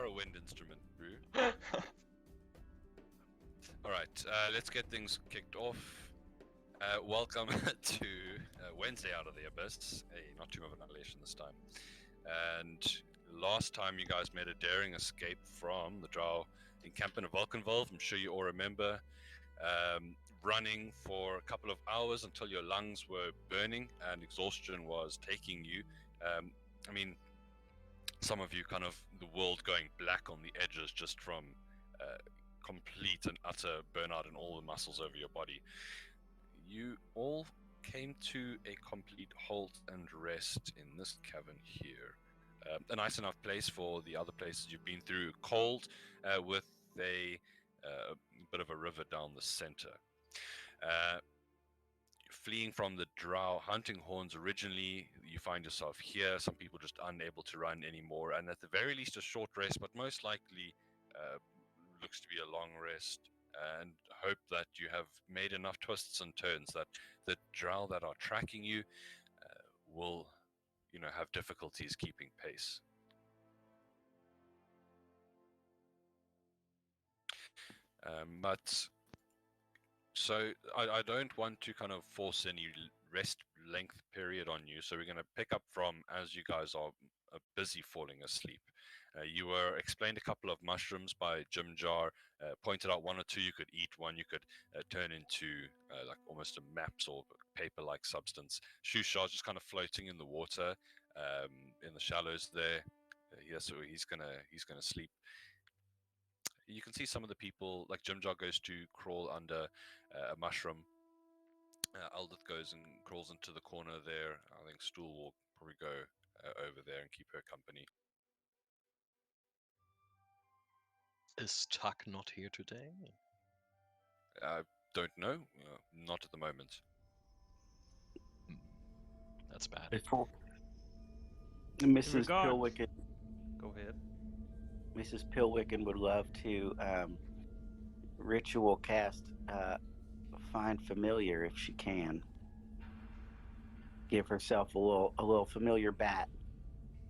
a wind instrument, Brew. Alright, let's get things kicked off. Welcome to Wednesday Out of the Abyss. Hey, not Tomb of Annihilation this time. And last time you guys made a daring escape from the drow encampment of Vulcanvolve. I'm sure you all remember. Running for a couple of hours until your lungs were burning and exhaustion was taking you. I mean, some of you kind of the world going black on the edges just from complete and utter burnout in all the muscles over your body. You all came to a complete halt and rest in this cavern here. A nice enough place for the other places you've been through. Cold, with a bit of a river down the center. Fleeing from the drow hunting horns originally, you find yourself here. Some people just unable to run anymore, and at the very least a short rest, but most likely looks to be a long rest, and hope that you have made enough twists and turns that the drow that are tracking you will, have difficulties keeping pace. So I don't want to kind of force any rest length period on you, so we're going to pick up from as you guys are busy falling asleep. You were explained a couple of mushrooms by Jim Jar, pointed out one or two you could eat, one you could turn into like almost a maps or paper-like substance. Shushar just kind of floating in the water in the shallows there. So he's gonna sleep. You can see some of the people, like Jim Jar goes to crawl under a mushroom. Aldith goes and crawls into the corner there. I think Stool will probably go over there and keep her company. Is Tuck not here today? I don't know. Not at the moment. That's bad. Before Mrs. regards. Pilwicken, Go ahead. Mrs. Pilwicken would love to ritual cast Find Familiar if she can. Give herself a little familiar bat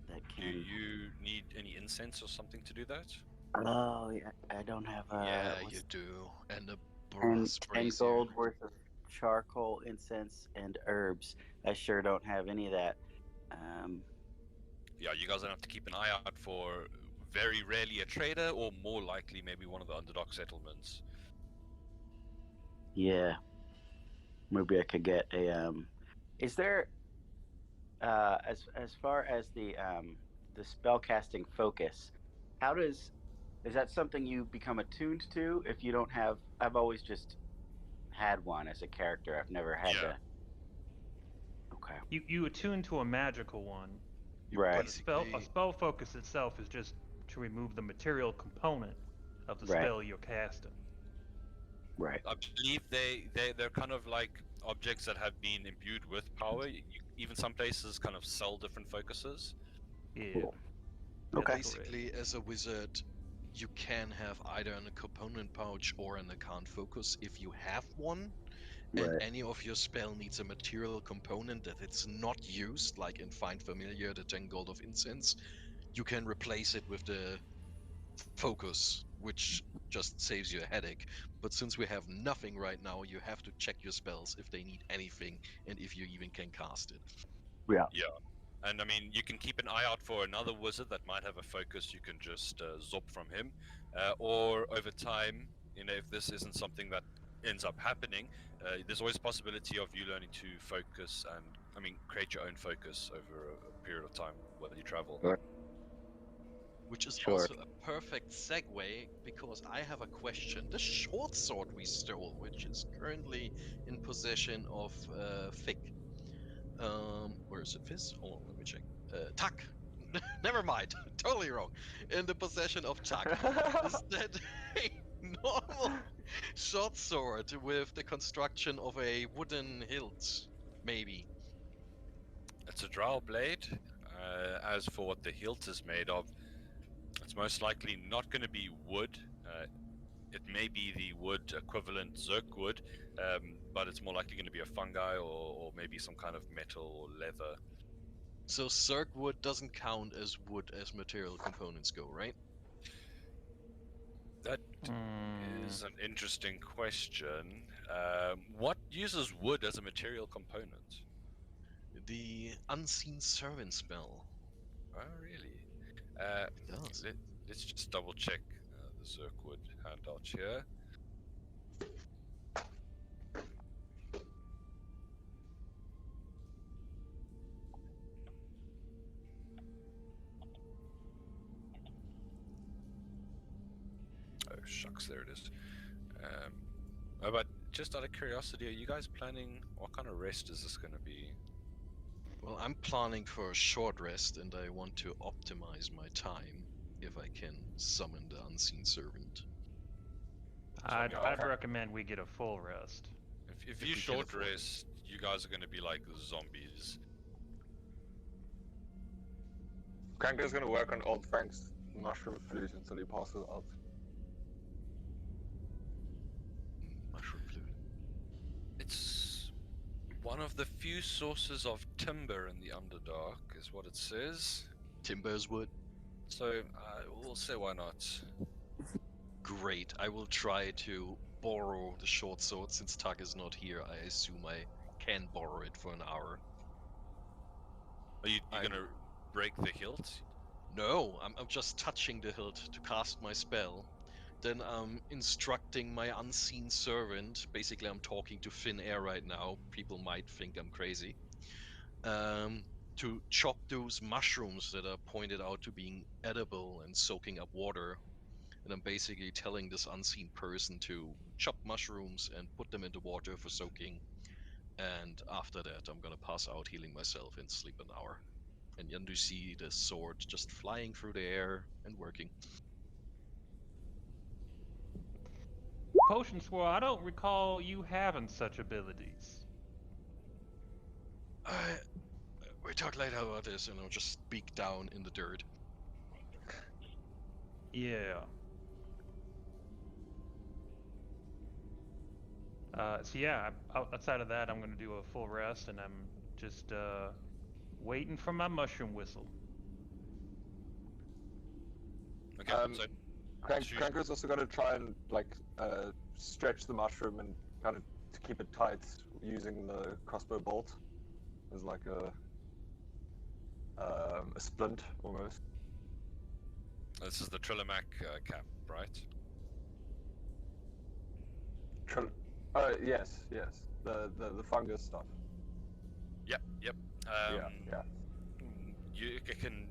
that Do can. you need any incense or something to do that? Oh, yeah, I don't have. Yeah, you do. And a And brass 10 brazier. gold worth of charcoal, incense, and herbs. I sure don't have any of that. Yeah, you guys don't have to keep an eye out for very rarely a trader, or more likely maybe one of the underdark settlements. Yeah. Maybe I could get a. Is there, as far as the spellcasting focus, is that something you become attuned to if you don't have? I've always just had one as a character. I've never had Yeah. to. Okay. You attune to a magical one. Right. But a spell focus itself is just to remove the material component of the Right. spell you're casting. Right. I believe they're kind of like objects that have been imbued with power. Even some places kind of sell different focuses. Yeah. Cool. That's Okay. Basically, as a wizard, you can have either in a component pouch or in a can't focus if you have one. And Right. any of your spell needs a material component that it's not used, like in Find Familiar, the 10 gold of incense, you can replace it with the focus, which just saves you a headache. But since we have nothing right now, you have to check your spells if they need anything and if you even can cast it. Yeah. Yeah. And I mean, you can keep an eye out for another wizard that might have a focus. You can just zop from him. Or over time, if this isn't something that ends up happening, there's always a possibility of you learning to focus and, create your own focus over a period of time while you travel. Sure. Which is Sure. also a perfect segue, because I have a question. The short sword we stole, which is currently in possession of Fick. Where is it? Fizz? Hold on, let me check. Tuck! Never mind, totally wrong. In the possession of Tuck. Is that a normal short sword with the construction of a wooden hilt? Maybe. It's a drow blade. As for what the hilt is made of, it's most likely not going to be wood. It may be the wood equivalent Zerk wood, but it's more likely going to be a fungi or maybe some kind of metal or leather. So Zerk wood doesn't count as wood as material components go, right? That Hmm. is an interesting question. What uses wood as a material component? The unseen servant spell. Oh, really? Uh, It does. let's just double check the Zerkwood handout here. Oh, shucks, there it is. But just out of curiosity, are you guys planning, what kind of rest is this going to be? Well, I'm planning for a short rest, and I want to optimize my time if I can summon the unseen servant. I'd Okay. recommend we get a full rest. If If you we can short afford it. rest, you guys are going to be like zombies. Cranker's gonna work on Old Frank's mushroom flute until he passes out. Mushroom flute. It's one of the few sources of timber in the Underdark, is what it says. Timber's wood. So we'll say why not. Great. I will try to borrow the short sword since Tug is not here. I assume I can borrow it for an hour. Are you I'm- going to break the hilt? No, I'm just touching the hilt to cast my spell. Then I'm instructing my unseen servant. Basically, I'm talking to thin air right now. People might think I'm crazy. To chop those mushrooms that are pointed out to being edible and soaking up water. And I'm basically telling this unseen person to chop mushrooms and put them into water for soaking. And after that, I'm gonna pass out, healing myself, and sleep an hour. And then you see the sword just flying through the air and working. Potion Swirl, I don't recall you having such abilities. We talk later about this, and I'll just speak down in the dirt. Yeah. So yeah, outside of that, I'm gonna do a full rest, and I'm just waiting for my mushroom whistle. Okay, so Shoot. Cranker's also gonna try and stretch the mushroom and kind of to keep it tight using the crossbow bolt as like a splint almost. this is the Trillimac cap, right? Oh yes, the fungus stuff. Yep. Yeah. It can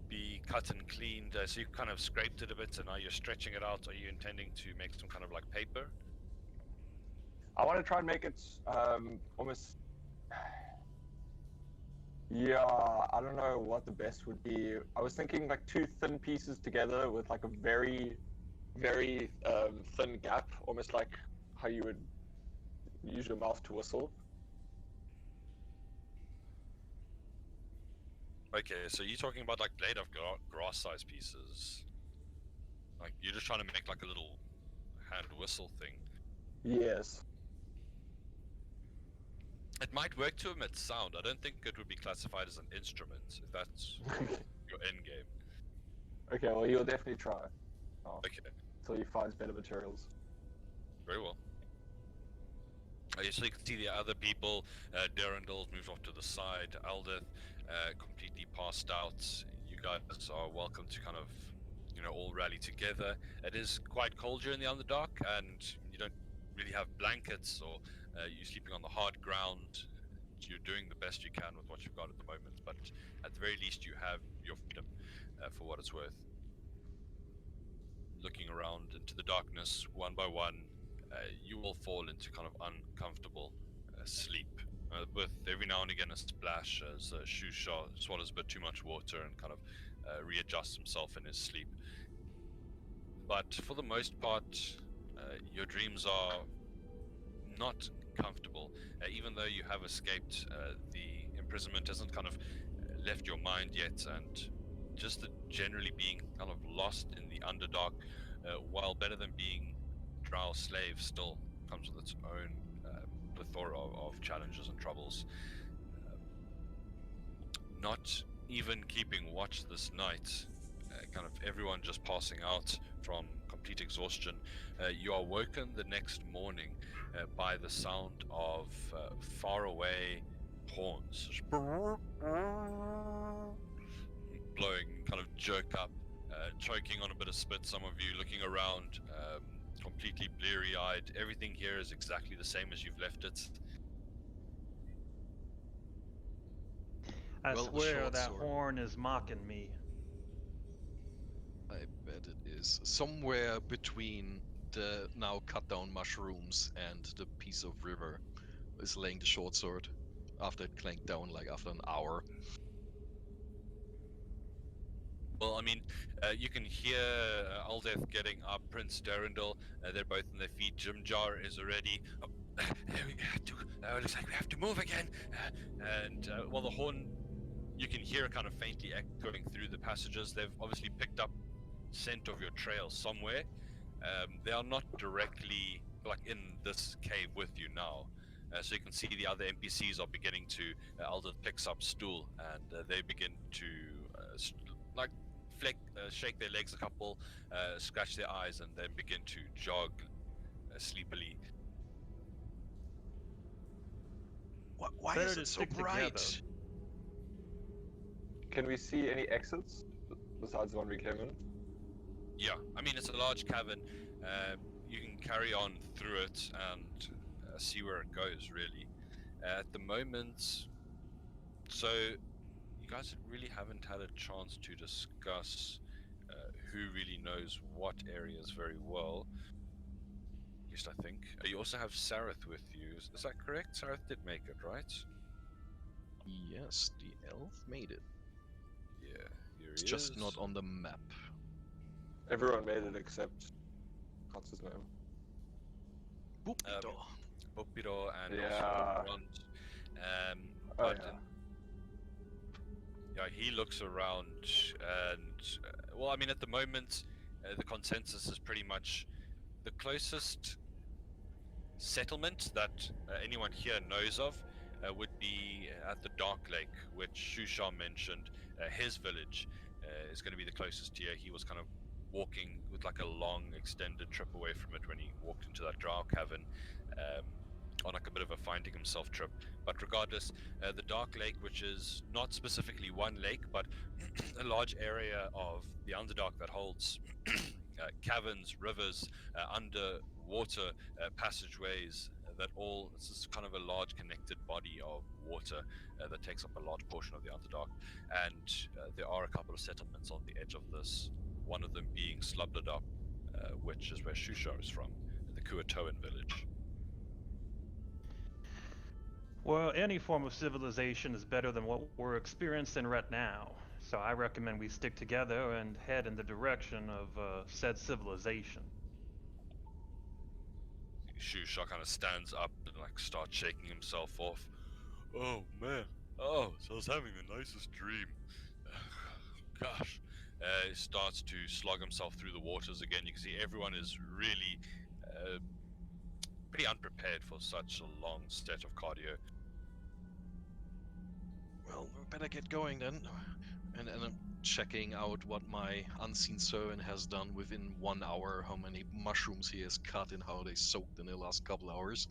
be cut and cleaned, so you kind of scraped it a bit, and now you're stretching it out. Are you intending to make some kind of like paper? I want to try and make it almost. Yeah, I don't know what the best would be. I was thinking like two thin pieces together with like a very, very thin gap, almost like how you would use your mouth to whistle. Okay, so you're talking about like blade of grass-sized pieces. Like you're just trying to make like a little hand whistle thing. Yes. It might work to emit sound. I don't think it would be classified as an instrument, if that's your end game. Okay, well, you'll definitely try. Okay, Until you find better materials. very well. So you can see the other people. Durandal's moved off to the side. Aldith completely passed out. You guys are welcome to kind of, all rally together. It is quite cold here in the Underdark, and you don't really have blankets, or you're sleeping on the hard ground. You're doing the best you can with what you've got at the moment, but at the very least you have your freedom for what it's worth. Looking around into the darkness, one by one, you will fall into kind of uncomfortable sleep, with every now and again a splash as Shusha swallows a bit too much water and kind of readjusts himself in his sleep. But for the most part, your dreams are not comfortable. Even though you have escaped, the imprisonment hasn't kind of left your mind yet, and just the generally being kind of lost in the Underdark, while better than being drow slave, still comes with its own plethora of challenges and troubles. Not even keeping watch this night, kind of everyone just passing out from complete exhaustion, you are woken the next morning by the sound of faraway horns blowing, kind of jerk up, choking on a bit of spit. Some of you looking around, completely bleary-eyed. Everything here is exactly the same as you've left it. I Well, the swear short that sword. horn is mocking me. I bet it is. Somewhere between the now cut down mushrooms and the piece of river is laying the short sword after it clanked down like after an hour. Well, I mean, you can hear Aldeth getting up, Prince Darendal, they're both on their feet. Jimjar is already. Oh, looks like we have to move again. Well, the horn, you can hear kind of faintly echoing through the passages. They've obviously picked up scent of your trail somewhere. They are not directly like in this cave with you now. So you can see the other NPCs are beginning to. Aldeth picks up stool and they begin to shake their legs a couple, scratch their eyes, and then begin to jog sleepily. Why Better is to it so stick bright? together. Can we see any exits besides the one we came in? Yeah, I mean, it's a large cavern. You can carry on through it and see where it goes, really. At the moment, so you guys really haven't had a chance to discuss who really knows what areas very well. At least I think. You also have Sareth with you. Is that correct? Sareth did make it, right? Yes, the elf made it. Yeah, here It's he just is. not on the map. Everyone made it except what's his name? Boopito. Popiro and Yeah. also Rond. Oh, But yeah. yeah, he looks around and well, I mean, at the moment, the consensus is pretty much the closest settlement that anyone here knows of would be at the Dark Lake, which Shusha mentioned. His village is going to be the closest here. He was kind of walking with like a long extended trip away from it when he walked into that drow cavern on like a bit of a finding himself trip. But regardless, the Dark Lake, which is not specifically one lake, but a large area of the Underdark that holds caverns, rivers, underwater passageways that all, this is kind of a large connected body of water that takes up a large portion of the Underdark. And there are a couple of settlements on the edge of this, one of them being Slubdadup, which is where Shusha is from, the Kuatoan village. Well, any form of civilization is better than what we're experiencing right now. So I recommend we stick together and head in the direction of said civilization. Shusha kind of stands up and like starts shaking himself off. Oh man, oh, so I was having the nicest dream. Gosh. He starts to slog himself through the waters again. You can see everyone is really pretty unprepared for such a long set of cardio. Well, we better get going then. And I'm checking out what my unseen servant has done within 1 hour, how many mushrooms he has cut and how they soaked in the last couple hours.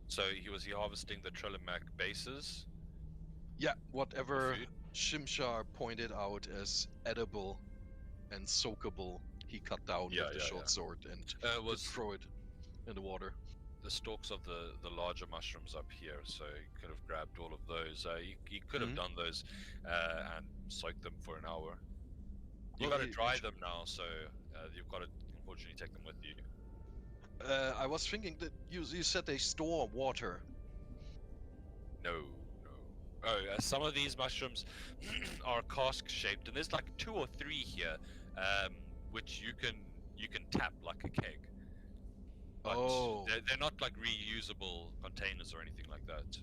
So was he harvesting the Trellimac bases? Yeah, whatever food? Shimshar pointed out as edible and soakable, he cut down with the short sword and Was throw it in the water. the stalks of the larger mushrooms up here, so he could have grabbed all of those. He could have done those and soaked them for an hour. You've Well, got to dry them now, so you've got to unfortunately take them with you. I was thinking that you said they store water. No. Oh, some of these mushrooms are cask shaped, and there's like 2 or 3 here, which you can tap like a keg. But they're not like reusable containers or anything like that.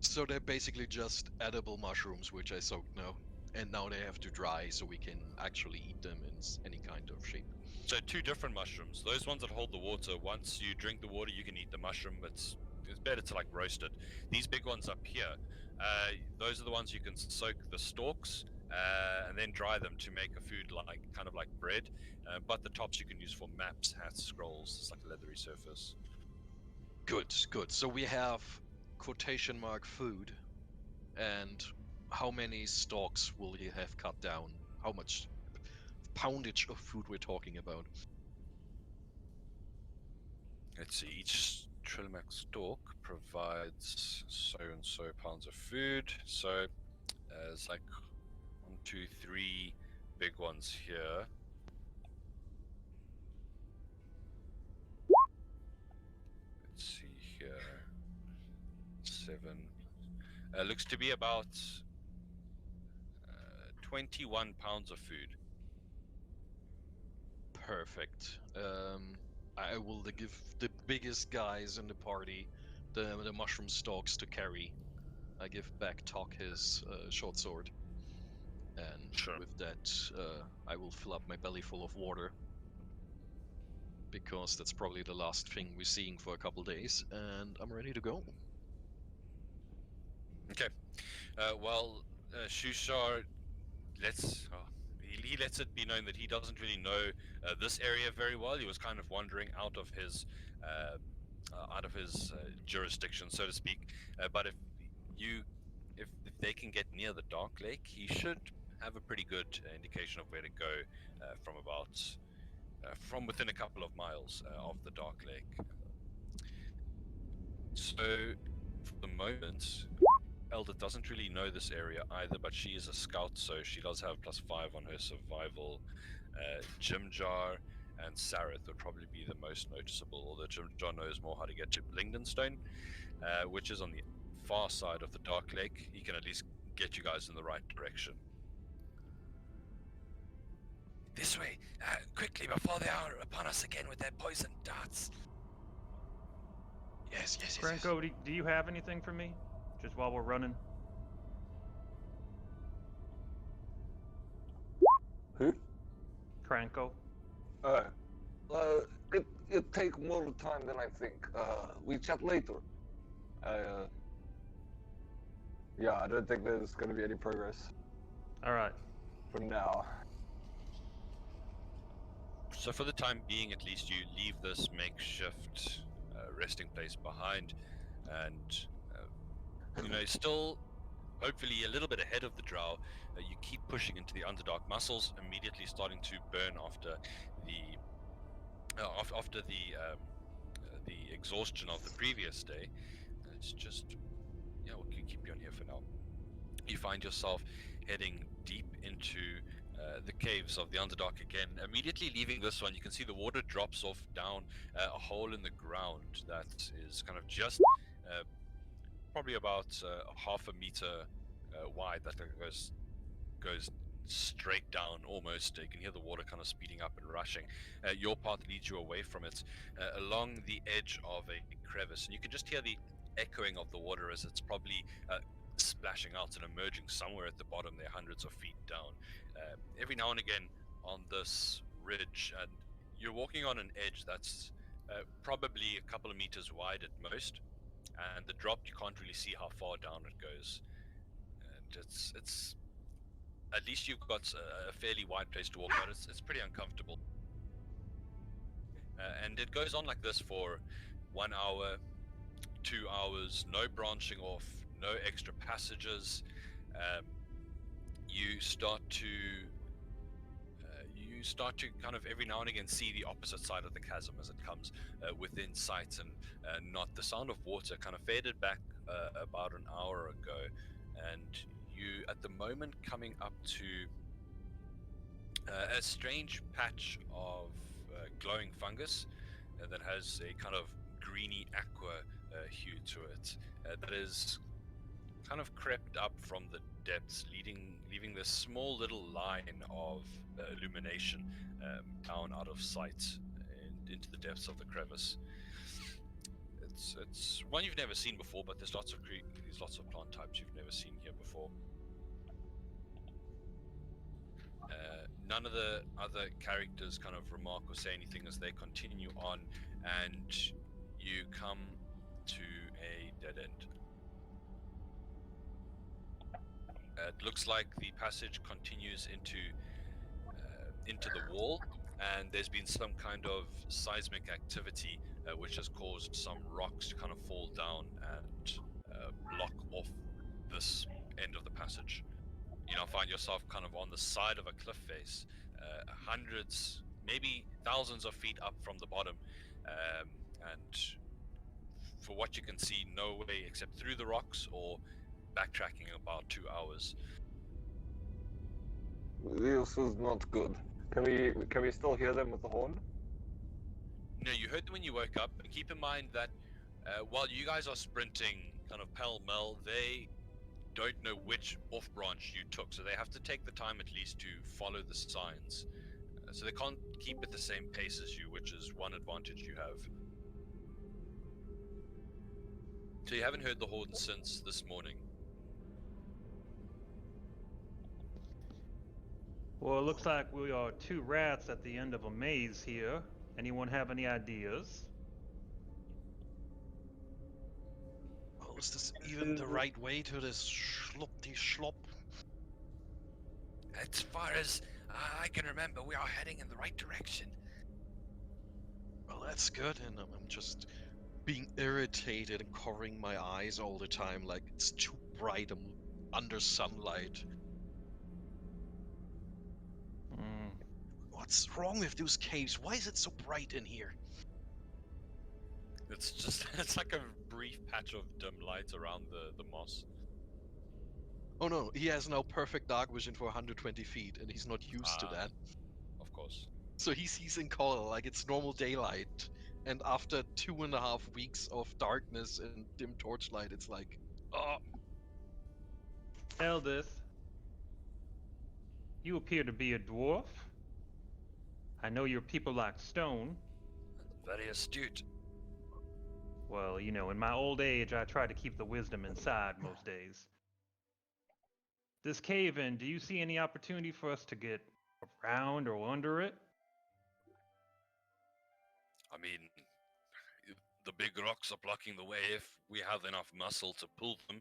So they're basically just edible mushrooms, which I soaked now. And now they have to dry so we can actually eat them in any kind of shape. So 2 different mushrooms. Those ones that hold the water, once you drink the water, you can eat the mushroom, but it's better to like roast it. These big ones up here, those are the ones you can soak the stalks, and then dry them to make a food like kind of like bread. But the tops you can use for maps, hats, scrolls. It's like a leathery surface. Good, good. So we have quotation mark food, and how many stalks will you have cut down? How much poundage of food we're talking about? Let's see, each Trillimax stalk provides so and so pounds of food. So it's like 1, 2, 3 big ones here. Let's see here. 7. Looks to be about 21 pounds of food. Perfect. I will give the biggest guys in the party the mushroom stalks to carry. I give back Tok his short sword, and Sure. with that, I will fill up my belly full of water, because that's probably the last thing we're seeing for a couple days, and I'm ready to go. Okay. Well, Shushar he lets it be known that he doesn't really know this area very well. He was kind of wandering out of his jurisdiction, so to speak. But if they can get near the Dark Lake, he should have a pretty good indication of where to go from within a couple of miles of the Dark Lake. So, for the moment, Elder doesn't really know this area either, but she is a scout, so she does have +5 on her survival. Jimjar and Sareth would probably be the most noticeable, although Jimjar knows more how to get to Blingdenstone, which is on the far side of the Dark Lake. He can at least get you guys in the right direction. This way, quickly, before they are upon us again with their poison darts. Yes. Franco, do you have anything for me? Just while we're running? Who? Franco? It take more time than I think. We chat later. Yeah, I don't think there's gonna be any progress Alright. for now. So for the time being, at least, you leave this makeshift resting place behind, and still hopefully a little bit ahead of the drow. You keep pushing into the underdark, muscles immediately starting to burn after the exhaustion of the previous day. It's just, we'll keep you on here for now. You find yourself heading deep into the caves of the underdark again. Immediately leaving this one, you can see the water drops off down a hole in the ground that is kind of just probably about half a meter wide, that goes straight down almost. You can hear the water kind of speeding up and rushing. Your path leads you away from it along the edge of a crevice, and you can just hear the echoing of the water as it's probably splashing out and emerging somewhere at the bottom there, hundreds of feet down. Every now and again on this ridge, and you're walking on an edge that's probably a couple of meters wide at most, and the drop, you can't really see how far down it goes, and it's at least you've got a fairly wide place to walk, but it's pretty uncomfortable. And it goes on like this for 1 hour, 2 hours, no branching off, no extra passages. You start to kind of every now and again see the opposite side of the chasm as it comes within sight, and not the sound of water kind of faded back about an hour ago, and you at the moment coming up to a strange patch of glowing fungus that has a kind of greeny aqua hue to it that is kind of crept up from the depths, leaving this small little line of illumination down out of sight and into the depths of the crevice. It's one you've never seen before, but there's lots of plant types you've never seen here before. None of the other characters kind of remark or say anything as they continue on, and you come to a dead end. It looks like the passage continues into the wall, and there's been some kind of seismic activity which has caused some rocks to kind of fall down and block off this end of the passage. You now find yourself kind of on the side of a cliff face, hundreds, maybe thousands of feet up from the bottom, and for what you can see, no way except through the rocks or backtracking about 2 hours. This is not good. Can we still hear them with the horn? No, you heard them when you woke up, but keep in mind that while you guys are sprinting kind of pell-mell, they don't know which off-branch you took, so they have to take the time at least to follow the signs. So they can't keep at the same pace as you, which is one advantage you have. So you haven't heard the horn since this morning. Well, it looks like we are 2 rats at the end of a maze here. Anyone have any ideas? Oh, is this even the right way to this schlop? As far as I can remember, we are heading in the right direction. Well, that's good, and I'm just being irritated and covering my eyes all the time, like it's too bright. I'm under sunlight. Hmm. What's wrong with those caves? Why is it so bright in here? It's just, it's like a brief patch of dim light around the moss. Oh no, he has now perfect dark vision for 120 feet, and he's not used to that. Of course. So he sees in color like it's normal daylight. And after 2.5 weeks of darkness and dim torchlight, it's like, oh, Eldest, you appear to be a dwarf. I know your people like stone. Very astute. Well, you know, in my old age, I try to keep the wisdom inside most days. This cave-in, do you see any opportunity for us to get around or under it? I mean, the big rocks are blocking the way. If we have enough muscle to pull them,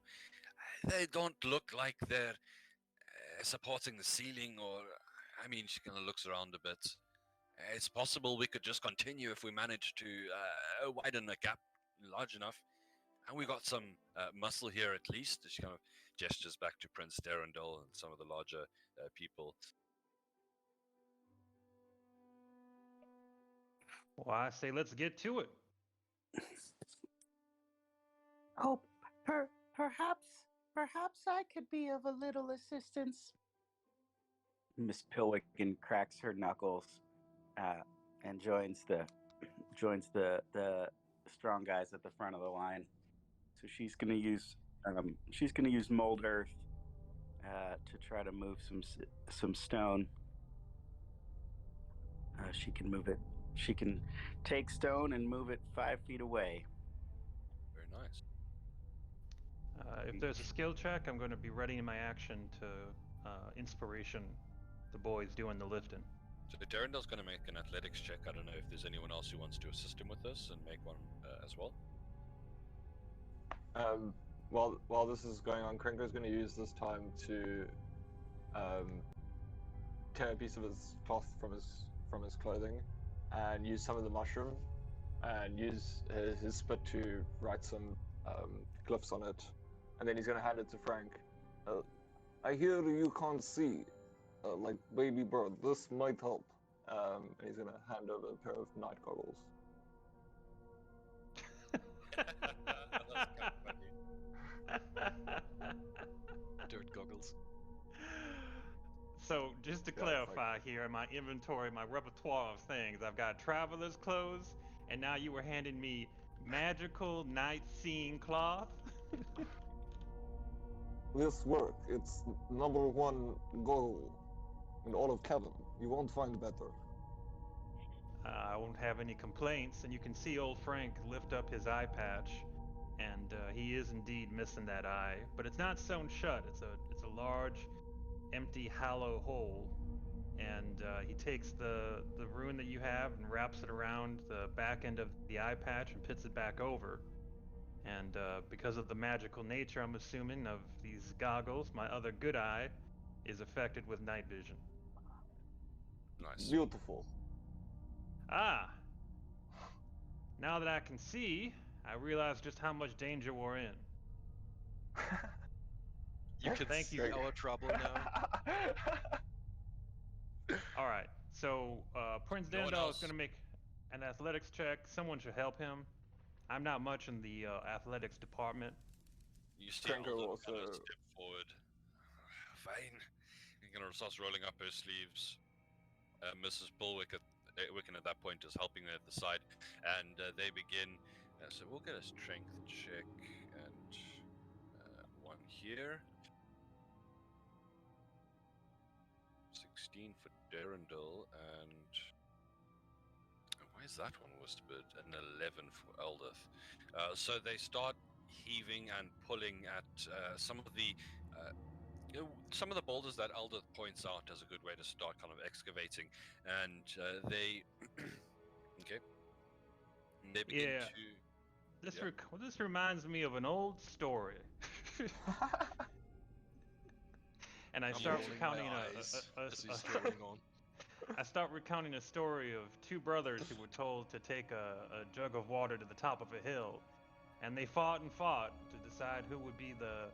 they don't look like they're supporting the ceiling, or I mean, she kind of looks around a bit. It's possible we could just continue if we manage to widen the gap large enough. And we got some muscle here at least. She kind of gestures back to Prince Darendel and some of the larger people. Well, I say let's get to it. Oh, perhaps I could be of a little assistance. Miss Pilwicken cracks her knuckles and joins the strong guys at the front of the line. So she's gonna use mold earth to try to move some stone. She can move it. She can take stone and move it 5 feet away. Very nice. If there's a skill check, I'm going to be ready in my action to inspiration the boys doing the lifting. So Darendel's going to make an athletics check. I don't know if there's anyone else who wants to assist him with this and make one as well. While this is going on, Krenko's going to use this time to tear a piece of his cloth from his clothing, and use some of the mushroom, and use his spit to write some glyphs on it, and then he's going to hand it to Frank. I hear you can't see, like baby bird. This might help. And he's going to hand over a pair of night goggles. That's kind of funny. dirt goggles. So, just to Yeah, clarify here, in my inventory, my repertoire of things, I've got traveler's clothes, and now you were handing me magical night seeing cloth. This work, it's #1 goal in all of Kevin. You won't find better. I won't have any complaints, and you can see old Frank lift up his eye patch, and he is indeed missing that eye, but it's not sewn shut. It's a large, empty, hollow hole, and he takes the rune that you have and wraps it around the back end of the eye patch and puts it back over. And because of the magical nature, I'm assuming, of these goggles, my other good eye is affected with night vision. Nice. Beautiful. Ah! Now that I can see, I realize just how much danger we're in. You can Thank see you. our trouble now. All right. So Prince No one Dandal is else. going to make an athletics check. Someone should help him. I'm not much in the athletics department. You see Krenko Alden also- kind of step forward. Fine. He kind of starts rolling up her sleeves. Mrs. Wicken at that point is helping her at the side, and they begin. So we'll get a strength check and one here. 16 for Derendil, and why is that one whispered? An 11 for Eldith. So they start heaving and pulling at some of the boulders that Eldith points out as a good way to start kind of excavating, and they okay. They begin Yeah. to. This Yeah. this reminds me of an old story. And I I'm start rolling recounting my a, eyes as he's a going on. I start recounting a story of two brothers who were told to take a jug of water to the top of a hill, and they fought and fought to decide who would be the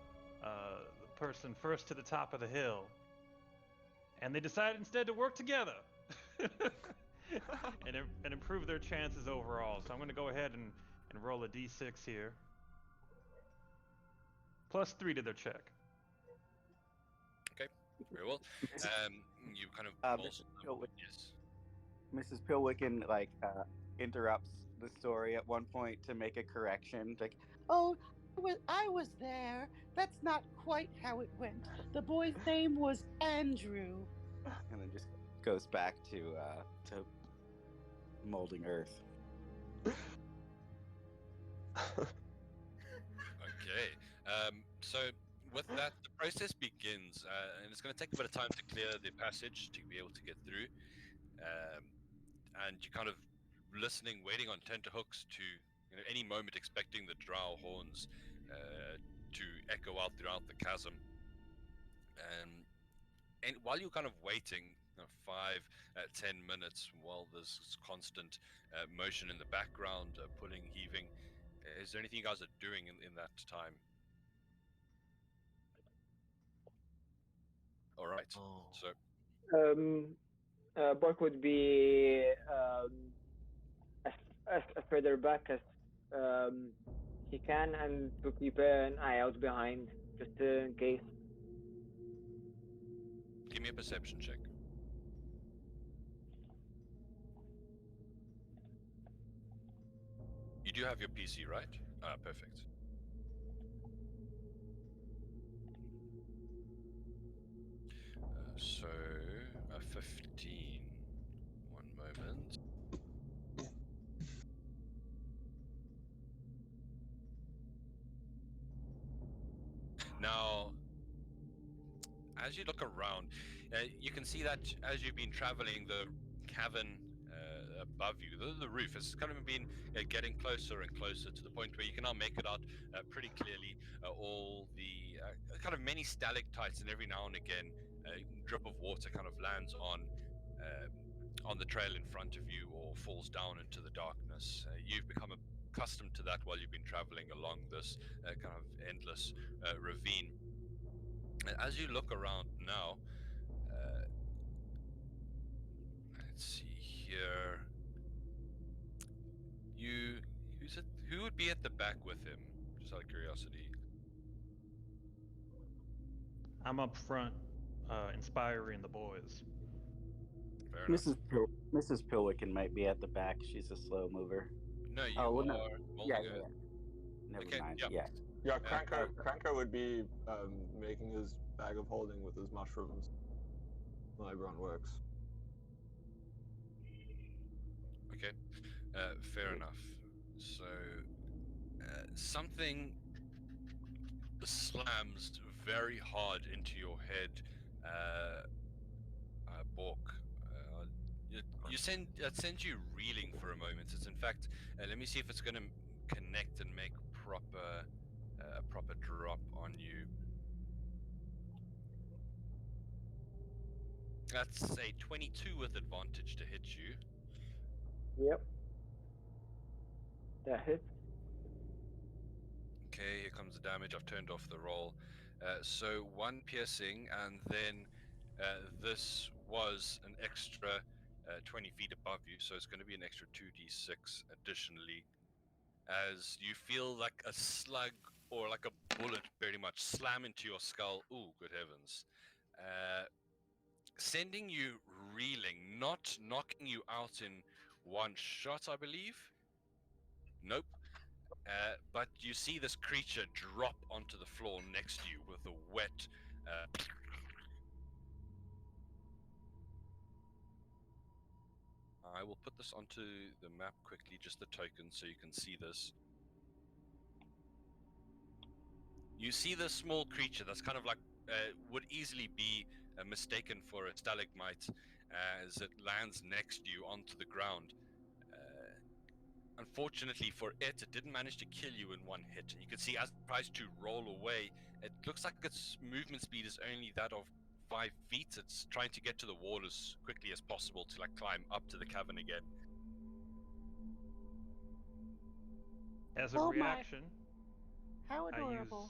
person first to the top of the hill. And they decided instead to work together and improve their chances overall. So I'm going to go ahead and roll a d6 here. +3 to their check. Very well. You kind of Mrs. yes. Mrs. Pilwicken interrupts the story at one point to make a correction. Like, oh, I was there. That's not quite how it went. The boy's name was Andrew. And then just goes back to molding earth. Okay. So with that, the process begins, and it's going to take a bit of time to clear the passage to be able to get through. And you're kind of listening, waiting on tenterhooks to any moment, expecting the drow horns to echo out throughout the chasm. And while you're kind of waiting, 5-10 minutes, while there's this constant motion in the background, pulling, heaving, is there anything you guys are doing in that time? All right. Oh. So Bork would be as further back as he can, and to keep an eye out behind, just in case. give me a perception check. You do have your PC, right? Ah, perfect. So, a 15. One moment. Now, as you look around, you can see that as you've been traveling, the cavern above you, the roof has kind of been getting closer and closer to the point where you can now make it out pretty clearly. All the kind of many stalactites, and every now and again, a drip of water kind of lands on the trail in front of you or falls down into the darkness. You've become accustomed to that while you've been traveling along this kind of endless ravine. As you look around now, let's see here. Who would be at the back with him? Just out of curiosity. I'm up front, inspiring the boys. Fair enough. Mrs. Pilwicken might be at the back. She's a slow mover. No, you Oh, well, are no. molding Yeah. earth. Never Okay, mind. yeah. Yeah. Yeah, Kranko would be making his bag of holding with his mushrooms. Well, everyone works. Okay, fair enough. So, something slams very hard into your head, Bork. It sends you reeling for a moment. It's in fact, let me see if it's going to connect and make proper drop on you. That's a 22 with advantage to hit you. Yep. That hits. Okay, here comes the damage. I've turned off the roll. So 1 piercing, and then this was an extra 20 feet above you, so it's going to be an extra 2d6 additionally, as you feel like a slug or like a bullet pretty much slam into your skull. Ooh, good heavens. Sending you reeling, not knocking you out in one shot, I believe. Nope. But you see this creature drop onto the floor next to you with a wet. I will put this onto the map quickly, just the token, so you can see this. You see this small creature that's kind of like would easily be mistaken for a stalagmite as it lands next to you onto the ground. Unfortunately for it, it didn't manage to kill you in one hit, and you can see as it tries to roll away, it looks like its movement speed is only that of 5 feet. It's trying to get to the wall as quickly as possible to like climb up to the cavern again. As a Oh my. reaction, How I adorable.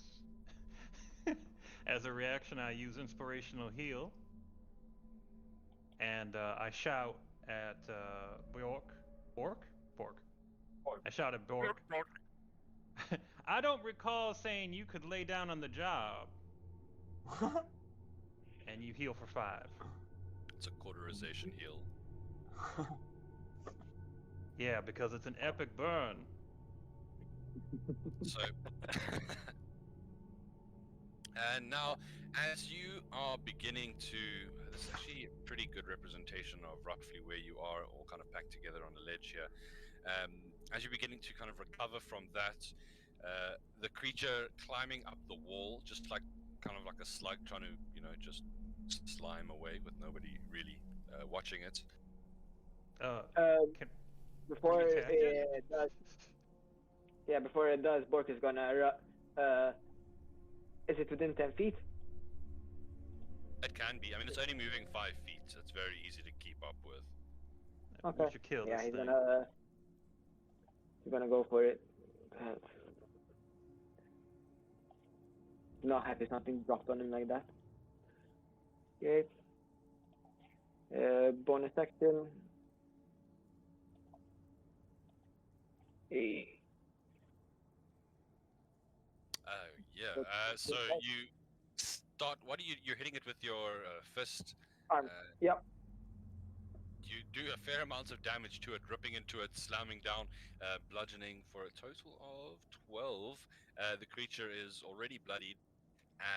use as a reaction I use inspirational heal, and I shout at Bork. I shout at Bork. I don't recall saying you could lay down on the job, and you heal for 5. It's a cauterization heal. Yeah, because it's an epic burn. So, and now, as you are beginning to, this is actually a pretty good representation of roughly where you are, all kind of packed together on the ledge here. As you're beginning to kind of recover from that, the creature climbing up the wall, just like kind of like a slug trying to, just slime away with nobody really watching it. Can Before we attack it? it does, yeah, before it does, Bork is gonna. Is it within 10 feet? It can be. I mean, it's only moving 5 feet, so it's very easy to keep up with. Okay. We should kill Yeah, this he's thing. gonna go for it. Not happy something dropped on him like that. Okay. Bonus action. Yeah. So you start. What are you're hitting it with your fist? Arm. Yep. You do a fair amount of damage to it, ripping into it, slamming down, bludgeoning for a total of 12. The creature is already bloodied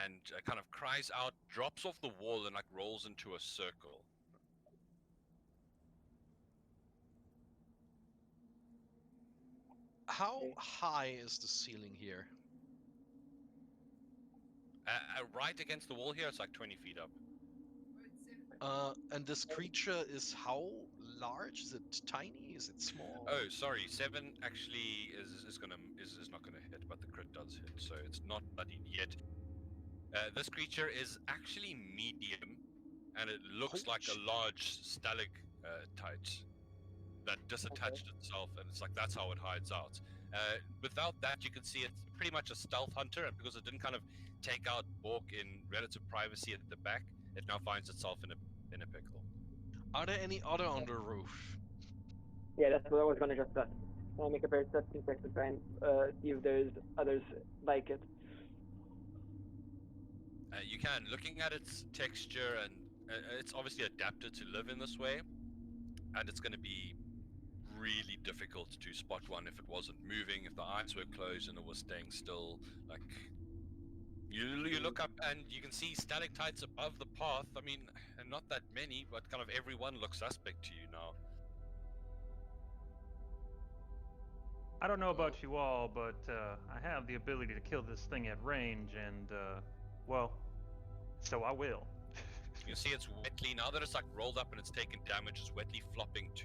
and kind of cries out, drops off the wall, and like rolls into a circle. How high is the ceiling here? Right against the wall here, it's like 20 feet up. And this creature is how large? Is it tiny? Is it small? Oh, sorry. 7 actually is not gonna hit, but the crit does hit, so it's not bloodied yet. This creature is actually medium, and it looks like a large stalactite that disattached itself, and it's like that's how it hides out. Without that, you can see it's pretty much a stealth hunter, and because it didn't kind of take out Bork in relative privacy at the back, it now finds itself in a pickle. Are there any other on the roof? Yeah, that's what I was gonna just ask. Can I make a perception check to try and see if there's others like it? You can, looking at its texture, and it's obviously adapted to live in this way, and it's going to be really difficult to spot one if it wasn't moving, if the eyes were closed and it was staying still. Like, you look up and you can see stalactites above the path. I mean, not that many, but kind of everyone looks suspect to you now. I don't know about you all, but I have the ability to kill this thing at range, and well, so I will. You see it's wetly, now that it's like rolled up and it's taken damage, it's wetly flopping to,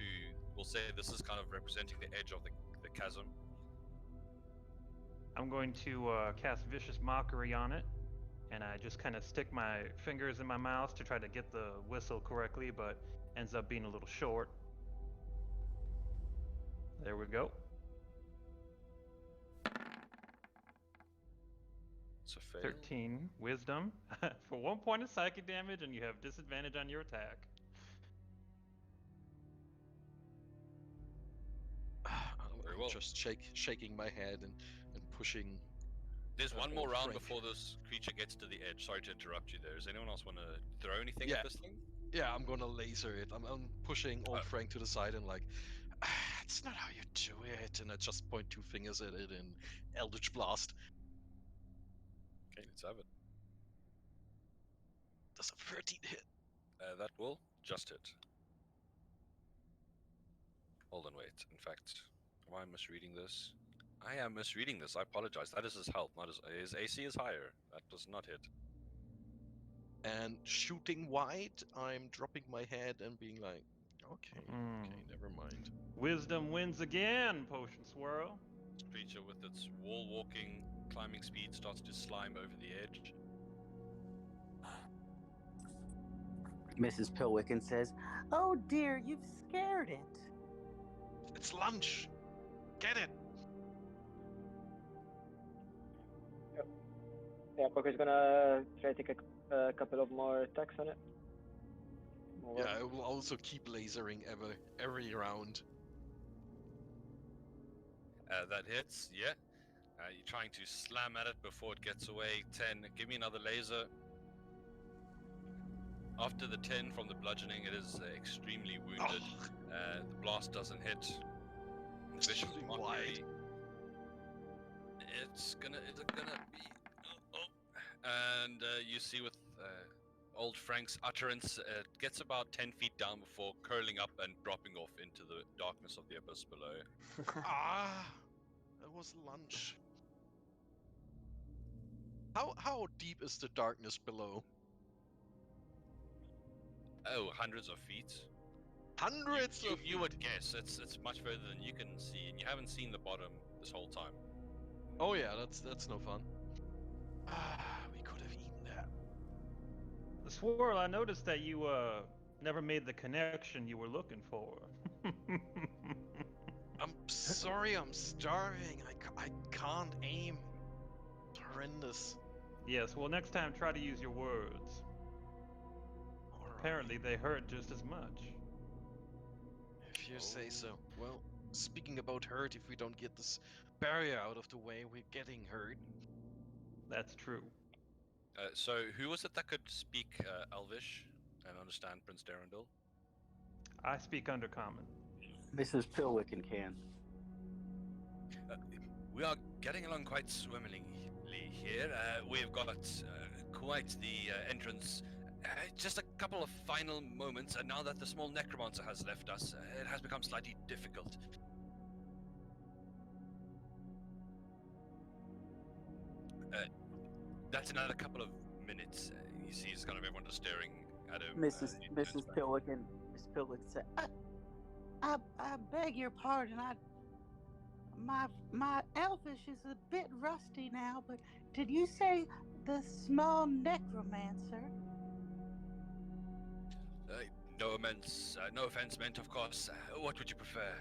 we'll say this is kind of representing the edge of the chasm. I'm going to cast Vicious Mockery on it, and I just kind of stick my fingers in my mouth to try to get the whistle correctly, but ends up being a little short. There we go. It's a fail. 13 Wisdom for 1 point of psychic damage, and you have disadvantage on your attack. Very I'm well. just shaking my head and pushing. There's one more old round Frank. before this creature gets to the edge. Sorry to interrupt you there. Does anyone else want to throw anything Yeah. at this thing? Yeah, I'm gonna laser it. I'm pushing old Oh. Frank to the side and like, that's not how you do it. And I just point 2 fingers at it in Eldritch Blast. Okay, let's have it. Does a 13 hit? That will just hit. Hold on, wait. In fact, am I misreading this? I am misreading this. I apologize. That is his health, not his AC is higher. That does not hit. And shooting wide, I'm dropping my head and being like, okay, never mind. Wisdom wins again, Potion Swirl. This creature with its wall walking, climbing speed starts to slime over the edge. Mrs. Pilwicken says, "Oh dear, you've scared it." It's lunch! Get it! Yeah, Poker's gonna try to take a couple of more attacks on it. More Yeah, I will also keep lasering every round. That hits, yeah. You're trying to slam at it before it gets away. 10. Give me another laser. After the 10 from the bludgeoning, it is extremely wounded. Oh, The blast doesn't hit. Vicious shooting mockery. It's gonna be. And you see with old Frank's utterance, it gets about 10 feet down before curling up and dropping off into the darkness of the abyss below. that was lunch. How deep is the darkness below? Oh, hundreds of feet. Hundreds of You would guess. It's much further than you can see, and you haven't seen the bottom this whole time. Oh yeah, that's no fun. We could have eaten that. Swirl, I noticed that you never made the connection you were looking for. I'm sorry, I'm starving. I can't aim. It's horrendous. Yes, well, next time try to use your words. Alright, Apparently, they hurt just as much. if you say so. Well, speaking about hurt, if we don't get this barrier out of the way, we're getting hurt. That's true. So, who was it that could speak Elvish and understand Prince Darendil? I speak Undercommon. Mrs. Pilwicken can. We are getting along quite swimmingly here. We've got quite the entrance. Just a couple of final moments, and now that the small necromancer has left us, it has become slightly difficult. That's another couple of minutes. You see, it's kind of everyone just staring at him. Mrs. He turns Mrs. back. Pilwicken. Miss Pilwicken said, I beg your pardon. My elfish is a bit rusty now, but did you say the small necromancer?" No offense meant, of course. What would you prefer?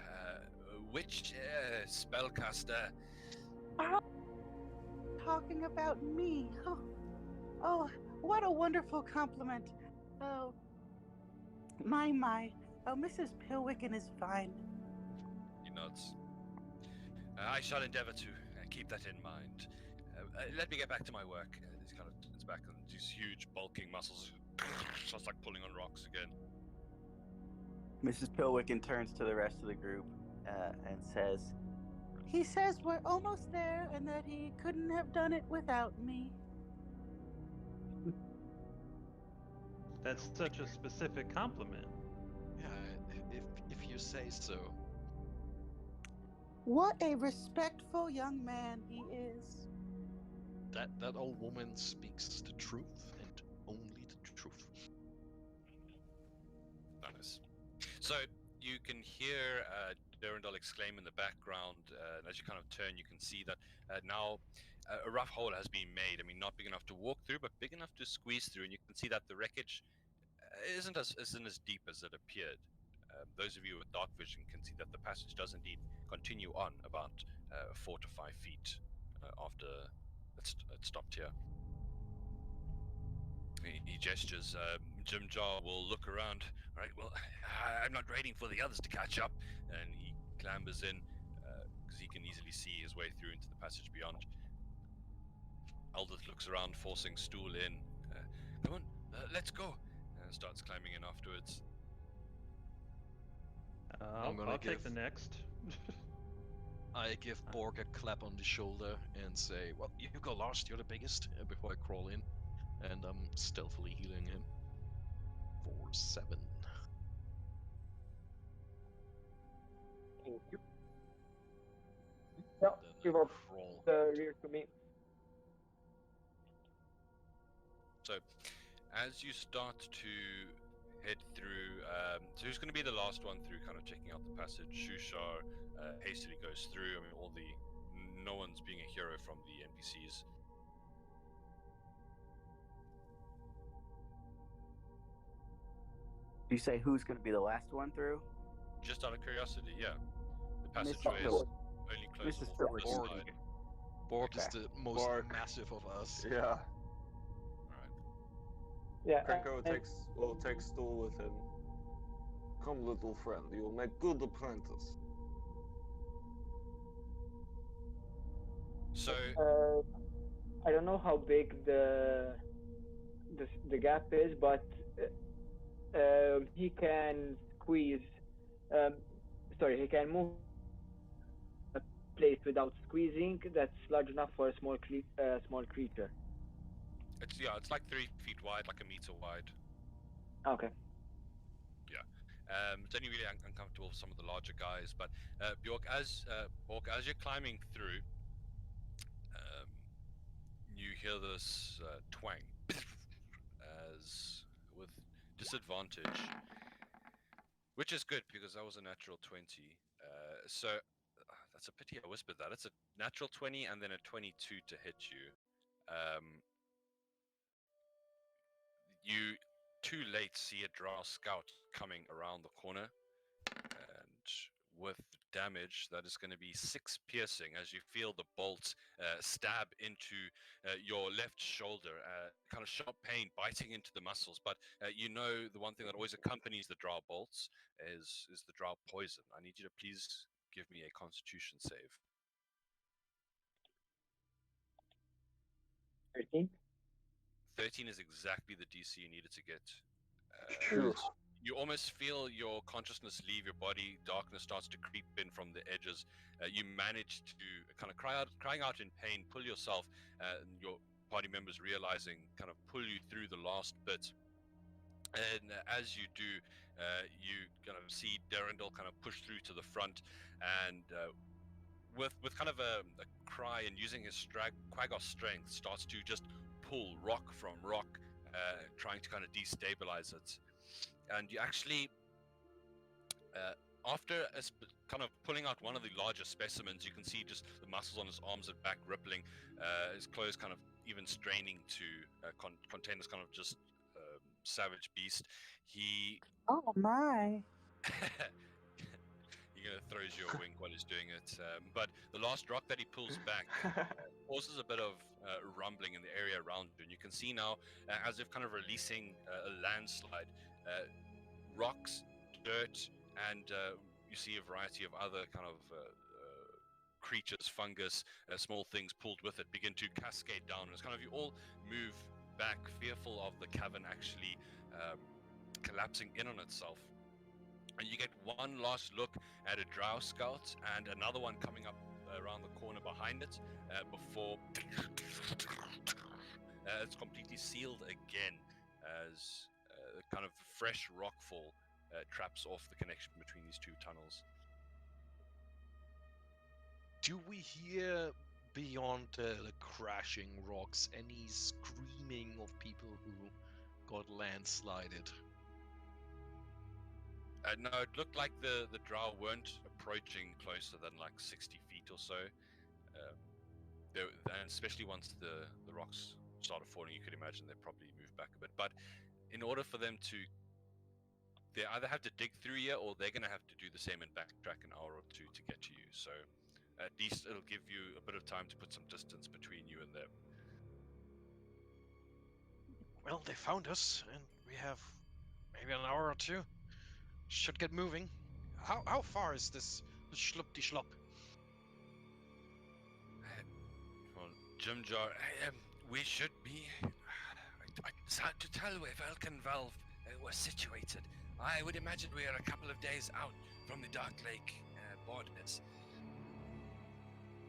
Which spellcaster? Talking about me. Oh, what a wonderful compliment. Oh, my. Oh, Mrs. Pilwicken is fine. He nods. I shall endeavor to keep that in mind. Let me get back to my work. He kind of turns back, and these huge, bulking muscles starts like pulling on rocks again. Mrs. Pilwicken turns to the rest of the group and says, "He says we're almost there and that he couldn't have done it without me." That's such a specific compliment. Yeah, if you say so. What a respectful young man he is. That old woman speaks the truth and only the truth. Nice. So you can hear Derendal exclaim in the background. And as you kind of turn, you can see that now a rough hole has been made. I mean, not big enough to walk through, but big enough to squeeze through. And you can see that the wreckage isn't as deep as it appeared. Those of you with dark vision can see that the passage does indeed continue on about 4 to 5 feet after it stopped here. He gestures. Jim Jar will look around. All right, well, I'm not waiting for the others to catch up. And he clambers in because he can easily see his way through into the passage beyond. Aldith looks around, forcing Stool in. Come on, let's go. And starts climbing in afterwards. I'll take the next. I give Borg a clap on the shoulder and say, well, you go last, you're the biggest, before I crawl in. And I'm stealthily healing him. For 7. Thank you. No, Then give I up crawl. the rear to me. So, as you start to head through, so who's going to be the last one through, kind of checking out the passage? Shushar hastily goes through. I mean, no one's being a hero from the NPCs. Do you say who's going to be the last one through? Just out of curiosity, yeah. The Mrs. passageway is Phillips. only closed Mrs. off Phillips. one Borg. side. Borg is Okay. the most Borg. massive of us. Yeah. Alright. Yeah. Krenko will take Stool with him. Come, little friend, you'll make good apprentice. So, I don't know how big the gap is, but he can squeeze. Sorry, he can move a place without squeezing. That's large enough for a small creature. it's like 3 feet wide, like a meter wide. Okay. It's only really uncomfortable for some of the larger guys, but Bjork, as you're climbing through, you hear this twang as with disadvantage, which is good because that was a natural 20. So that's a pity I whispered that. It's a natural 20 and then a 22 to hit you. You too late see a drow scout coming around the corner, and with damage that is going to be 6 piercing as you feel the bolt stab into your left shoulder, kind of sharp pain biting into the muscles. But you know the one thing that always accompanies the drow bolts is the drow poison. I need you to please give me a Constitution save. 13. 13 is exactly the DC you needed to get. Phew. You almost feel your consciousness leave your body. Darkness starts to creep in from the edges. You manage to kind of crying out in pain, pull yourself, and your party members realizing kind of pull you through the last bit. And as you do, you kind of see Derendal kind of push through to the front, and with kind of a cry and using his Quagos strength, starts to just pull rock from rock, trying to kind of destabilize it. And you actually, after kind of pulling out one of the larger specimens, you can see just the muscles on his arms and back rippling, his clothes kind of even straining to contain this kind of just savage beast. He Oh my! he throws you a wink while he's doing it. But the last rock that he pulls back causes a bit of rumbling in the area around you. And you can see now, as if kind of releasing a landslide, rocks, dirt, and you see a variety of other kind of creatures, fungus, small things pulled with it, begin to cascade down. And it's kind of you all move back, fearful of the cavern actually collapsing in on itself. And you get one last look at a drow scout and another one coming up around the corner behind it before it's completely sealed again as kind of fresh rockfall traps off the connection between these two tunnels. Do we hear beyond the crashing rocks any screaming of people who got landslided? No, it looked like the drow weren't approaching closer than like 60 feet or so. And especially once the rocks started falling, you could imagine they probably moved back a bit. But in order for them to, they either have to dig through here or they're going to have to do the same and backtrack an hour or two to get to you. So at least it'll give you a bit of time to put some distance between you and them. Well, they found us, and we have maybe an hour or two. Should get moving. How far is this schlup de schlup? Well, Jim Jar, we should be. It's hard to tell where Vulcan Valve was situated. I would imagine we are a couple of days out from the Dark Lake borders.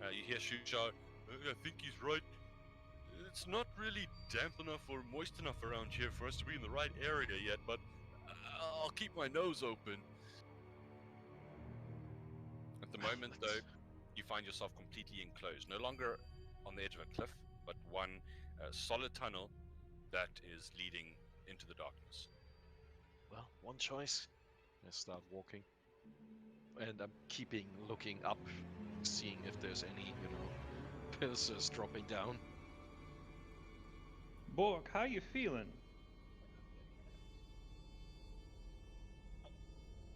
You hear Shushar, I think he's right. It's not really damp enough or moist enough around here for us to be in the right area yet, but I'll keep my nose open. At the moment, though, you find yourself completely enclosed. No longer on the edge of a cliff, but one solid tunnel that is leading into the darkness. Well, one choice. I start walking. And I'm keeping looking up, seeing if there's any, pillars dropping down. Bork, how you feeling?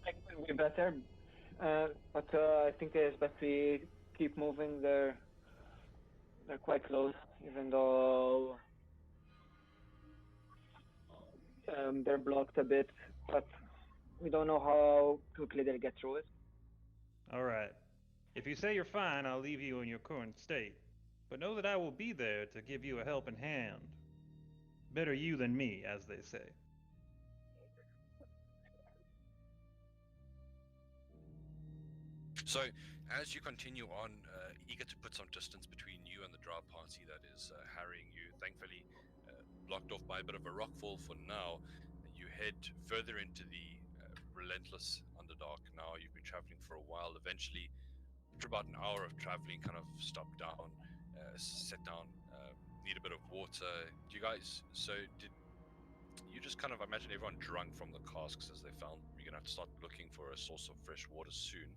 I think it'll be better, but I think it's best we keep moving. They're quite close, even though they're blocked a bit, but we don't know how quickly they'll get through it. All right. If you say you're fine, I'll leave you in your current state. But know that I will be there to give you a helping hand. Better you than me, as they say. So, as you continue on, eager to put some distance between you and the drow party that is harrying you, thankfully blocked off by a bit of a rockfall for now, you head further into the relentless underdark. Now you've been traveling for a while. Eventually, after about an hour of traveling, kind of stop down, sit down, need a bit of water. Do you guys? So did you just kind of imagine everyone drunk from the casks as they found you're gonna have to start looking for a source of fresh water soon?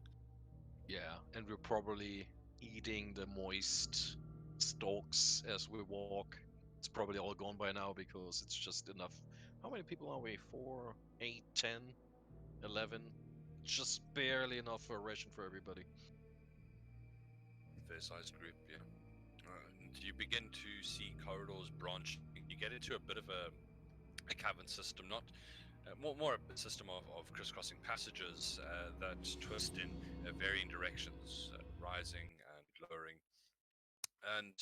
Yeah, and we're probably eating the moist stalks as we walk. It's probably all gone by now because it's just enough. How many people are we? 4, 8, 10, 11? Just barely enough for a ration for everybody. Fair-sized group, yeah. And you begin to see corridors branch. You get into a bit of a cavern system, not more a system of crisscrossing passages that twist in varying directions, rising and lowering. And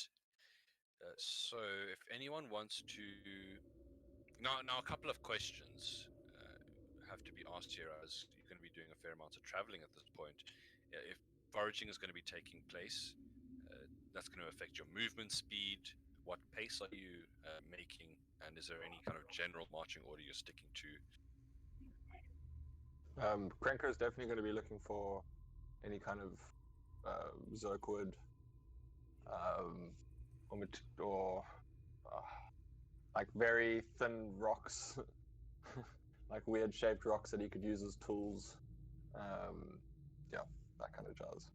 so, if anyone wants to, now a couple of questions have to be asked here, as you're going to be doing a fair amount of traveling at this point. If foraging is going to be taking place, that's going to affect your movement speed. What pace are you making, and is there any kind of general marching order you're sticking to? Krenko is definitely going to be looking for any kind of zerkwood, or like very thin rocks, like weird shaped rocks that he could use as tools. Yeah, that kind of jazz.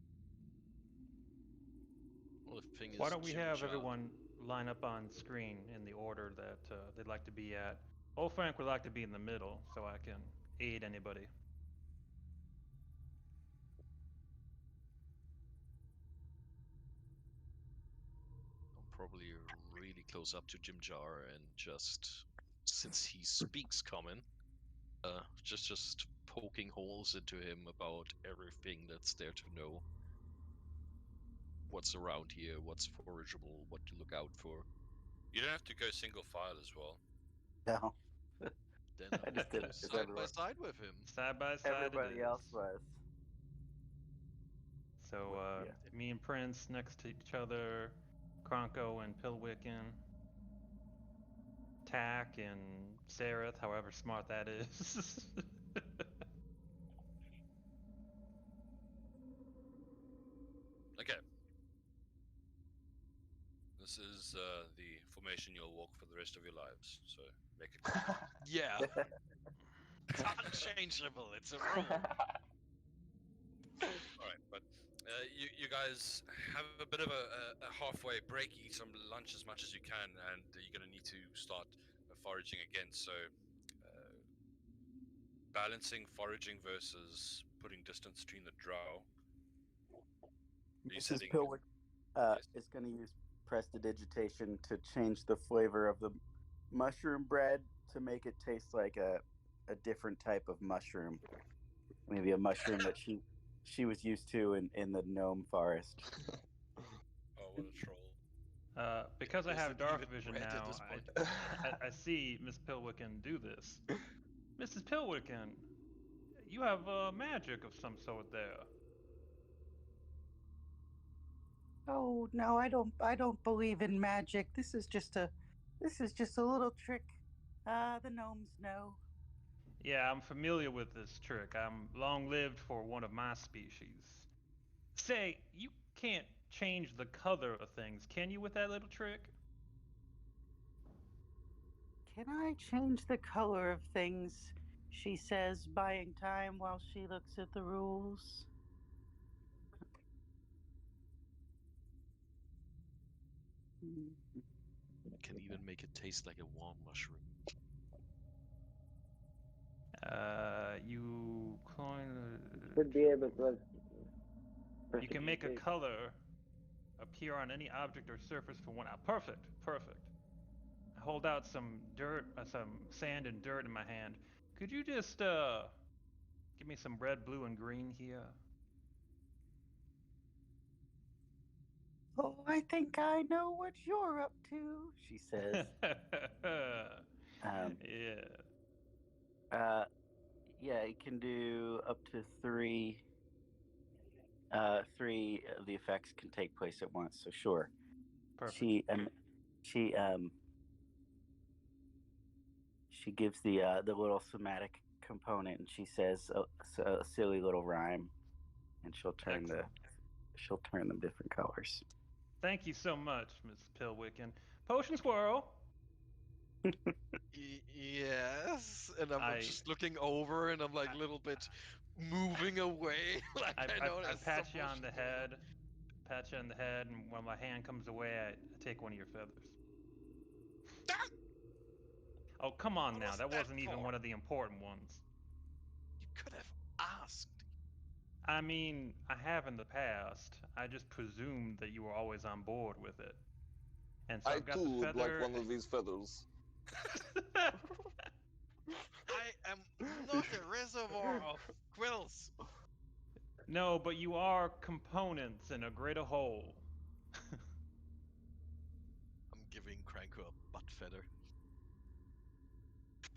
Well, the thing is, Why don't we have Jimja- everyone line up on screen in the order that they'd like to be at? Old Frank would like to be in the middle, so I can aid anybody. I'm probably really close up to Jim Jar and just, since he speaks common, just poking holes into him about everything that's there to know. What's around here, what's forageable, what to look out for. You don't have to go single file as well. No, Then I just did go it 'cause side by everyone- side with him. Side by side. everybody it else is. was. So Yeah. me and Prince next to each other, Kronko and Pillwicken, Tack and Sareth, however smart that is. Okay. This is the formation you'll walk for the rest of your lives. So make it. Yeah. It's unchangeable. It's a rule. All right, but you guys have a bit of a halfway break, eat some lunch as much as you can, and you're going to need to start foraging again. So, balancing foraging versus putting distance between the drow. Mrs. Resetting- Pilwick Yes. is going to use prestidigitation to change the flavor of the mushroom bread to make it taste like a different type of mushroom. Maybe a mushroom that she was used to in the gnome forest. Oh, what a troll! Because I Is have it dark even vision red at now, this point? I see Miss Pilwicken do this. Mrs. Pilwicken, you have magic of some sort there. Oh no, I don't believe in magic. This is just a little trick. The gnomes know. Yeah, I'm familiar with this trick. I'm long lived for one of my species. Say, you can't change the color of things, can you, with that little trick? Can I change the color of things? She says, buying time while she looks at the rules. Can even make it taste like a warm mushroom. You coin. Should be able to. You can make a prestidigitate. color appear on any object or surface for 1 hour. Perfect, perfect. I hold out some dirt, some sand and dirt in my hand. Could you just give me some red, blue, and green here? Oh, I think I know what you're up to, she says. Um, Yeah. Yeah, it can do up to three. Three of the effects can take place at once. So sure. Perfect. She gives the little somatic component, and she says a silly little rhyme, and she'll turn them different colors. Thank you so much, Miss Pilwicken. Potion Swirl. Yes, and I'm just looking over, and I'm like a little bit moving away. Like I know I there's pat some you on the motion going on. head. Pat you on the head, and when my hand comes away, I take one of your feathers. Oh, come on What now. was That that wasn't even for? one of the important ones. You could have asked. I mean, I have in the past. I just presumed that you were always on board with it. And so I I've got too the would like feather. one of these feathers. I am not a reservoir of quills. No, but you are components in a greater whole. I'm giving Cranko a butt feather.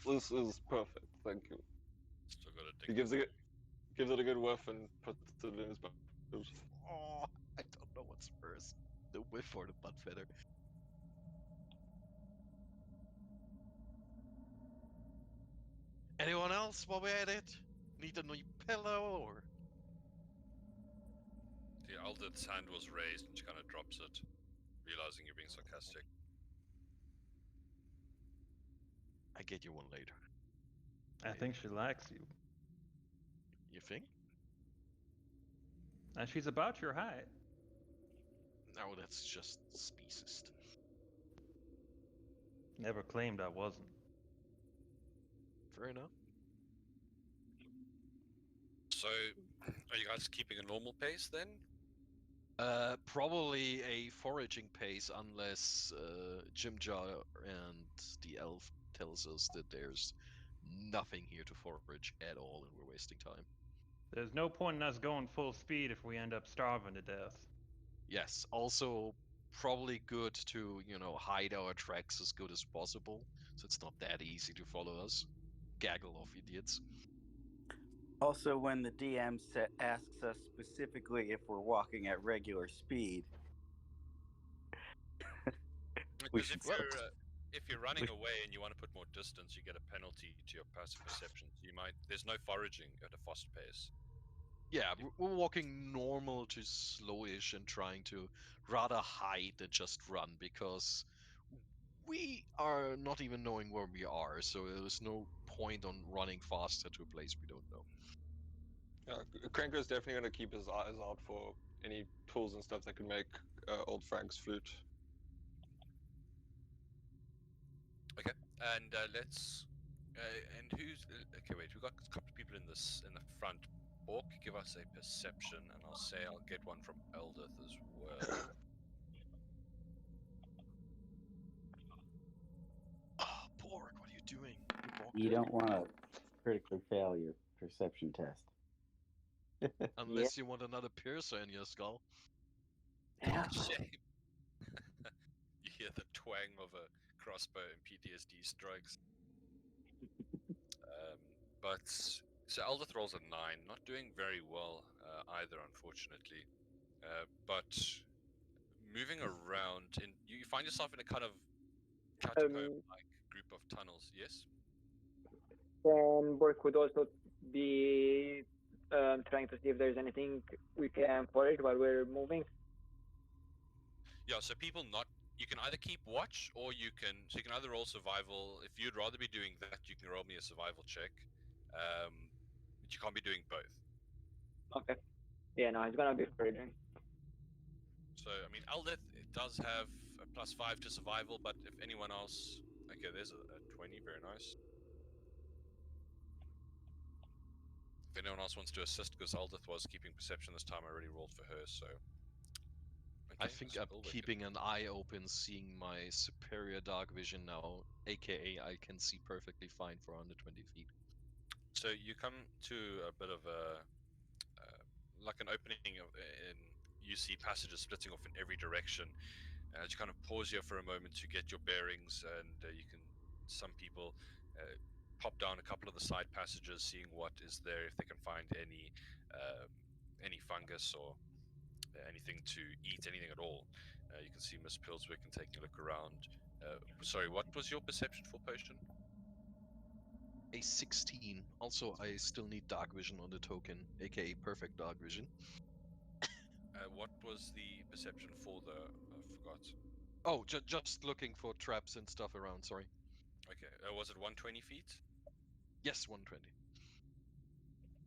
This is perfect, thank you. Still got a He gives it a good whiff and puts it in his mouth. Oh, I don't know what's worse, the whiff or the butt feather. Anyone else while we're at it? Need a new pillow or? The Aldith's hand was raised, and she kind of drops it, realizing you're being sarcastic. I get you one later. I think she likes you. You think? And she's about your height. No, that's just speciesist. Never claimed I wasn't. Fair enough. So, are you guys keeping a normal pace then? Probably a foraging pace unless Jimjar and the elf tells us that there's nothing here to forage at all and we're wasting time. There's no point in us going full speed if we end up starving to death. Yes, also probably good to, hide our tracks as good as possible, so it's not that easy to follow us. Gaggle of idiots. Also, when the DM asks us specifically if we're walking at regular speed, we Because should. if you're running away and you want to put more distance, you get a penalty to your passive perception. So there's no foraging at a fast pace. Yeah, we're walking normal to slowish and trying to rather hide than just run because we are not even knowing where we are, so there's no point on running faster to a place we don't know. Krenko's definitely going to keep his eyes out for any tools and stuff that could make old Frank's flute. Okay, and let's. And who's okay? Wait, we've got a couple of people in the front. Bork, give us a perception, and I'll say I'll get one from Eldith as well. Ah, Borg, what are you doing? You don't want to critically fail your perception test. Unless you want another piercer in your skull. Yeah. Shame. You hear the twang of a crossbow and PTSD strikes. But so Eldith rolls a 9, not doing very well either, unfortunately. But moving around, you find yourself in a kind of catacomb-like group of tunnels. Yes. Then Bork would also be trying to see if there's anything we can forage while we're moving. Yeah. So people not. You can either keep watch, or you can. So you can either roll survival. If you'd rather be doing that, you can roll me a survival check. But you can't be doing both. Okay. Yeah, no, he's gonna be foraging. So, I mean, Eldith it does have a +5 to survival, but if anyone else... Okay, there's a 20, very nice. If anyone else wants to assist, because Eldith was keeping perception this time, I already rolled for her, so... I Okay, think so I'm we'll wait keeping an eye open, seeing my superior dark vision now, aka I can see perfectly fine for under 20 feet. So you come to a bit of a... like an opening, and you see passages splitting off in every direction. You kind of pause here for a moment to get your bearings, and you can... Some people pop down a couple of the side passages, seeing what is there, if they can find any fungus or anything to eat, anything at all. You can see Miss Pillswick and taking a look around. Sorry, what was your perception for potion? A 16. Also, I still need dark vision on the token, aka perfect dark vision. What was the perception for the... I forgot. Oh, just looking for traps and stuff around, sorry. Okay, was it 120 feet? Yes, 120.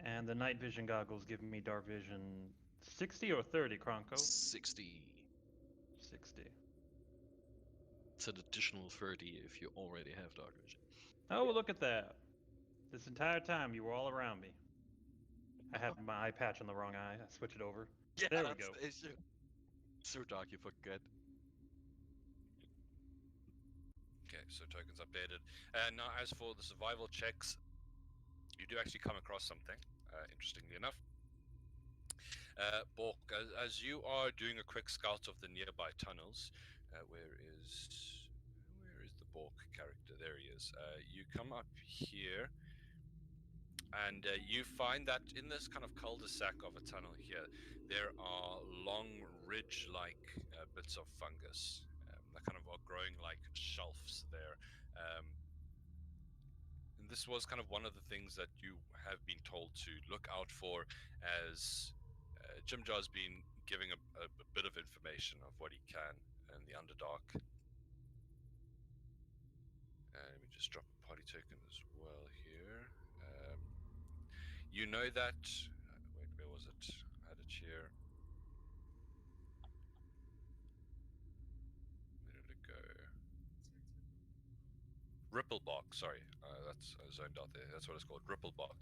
And the night vision goggles give me dark vision 60 or 30, Kronko? 60. 60. It's an additional 30 if you already have dark vision. Oh, look at that. This entire time you were all around me. I had my eye patch on the wrong eye. I switch it over. Yeah, There we that's go. the issue. So dark you forget. Okay, so tokens updated. And now as for the survival checks, you do actually come across something, interestingly enough. Bork, as you are doing a quick scout of the nearby tunnels, where is the Bork character? There he is. You come up here, and you find that in this kind of cul-de-sac of a tunnel here, there are long ridge-like bits of fungus that kind of are growing like shelves there. And this was kind of one of the things that you have been told to look out for, as Jimjar's been giving a bit of information of what he can in the Underdark. Let me just drop a party token as well here. You know that... wait, where was it? I had it here. Where did it go? Ripplebark, sorry, that's zoned out there. That's what it's called, Ripplebark.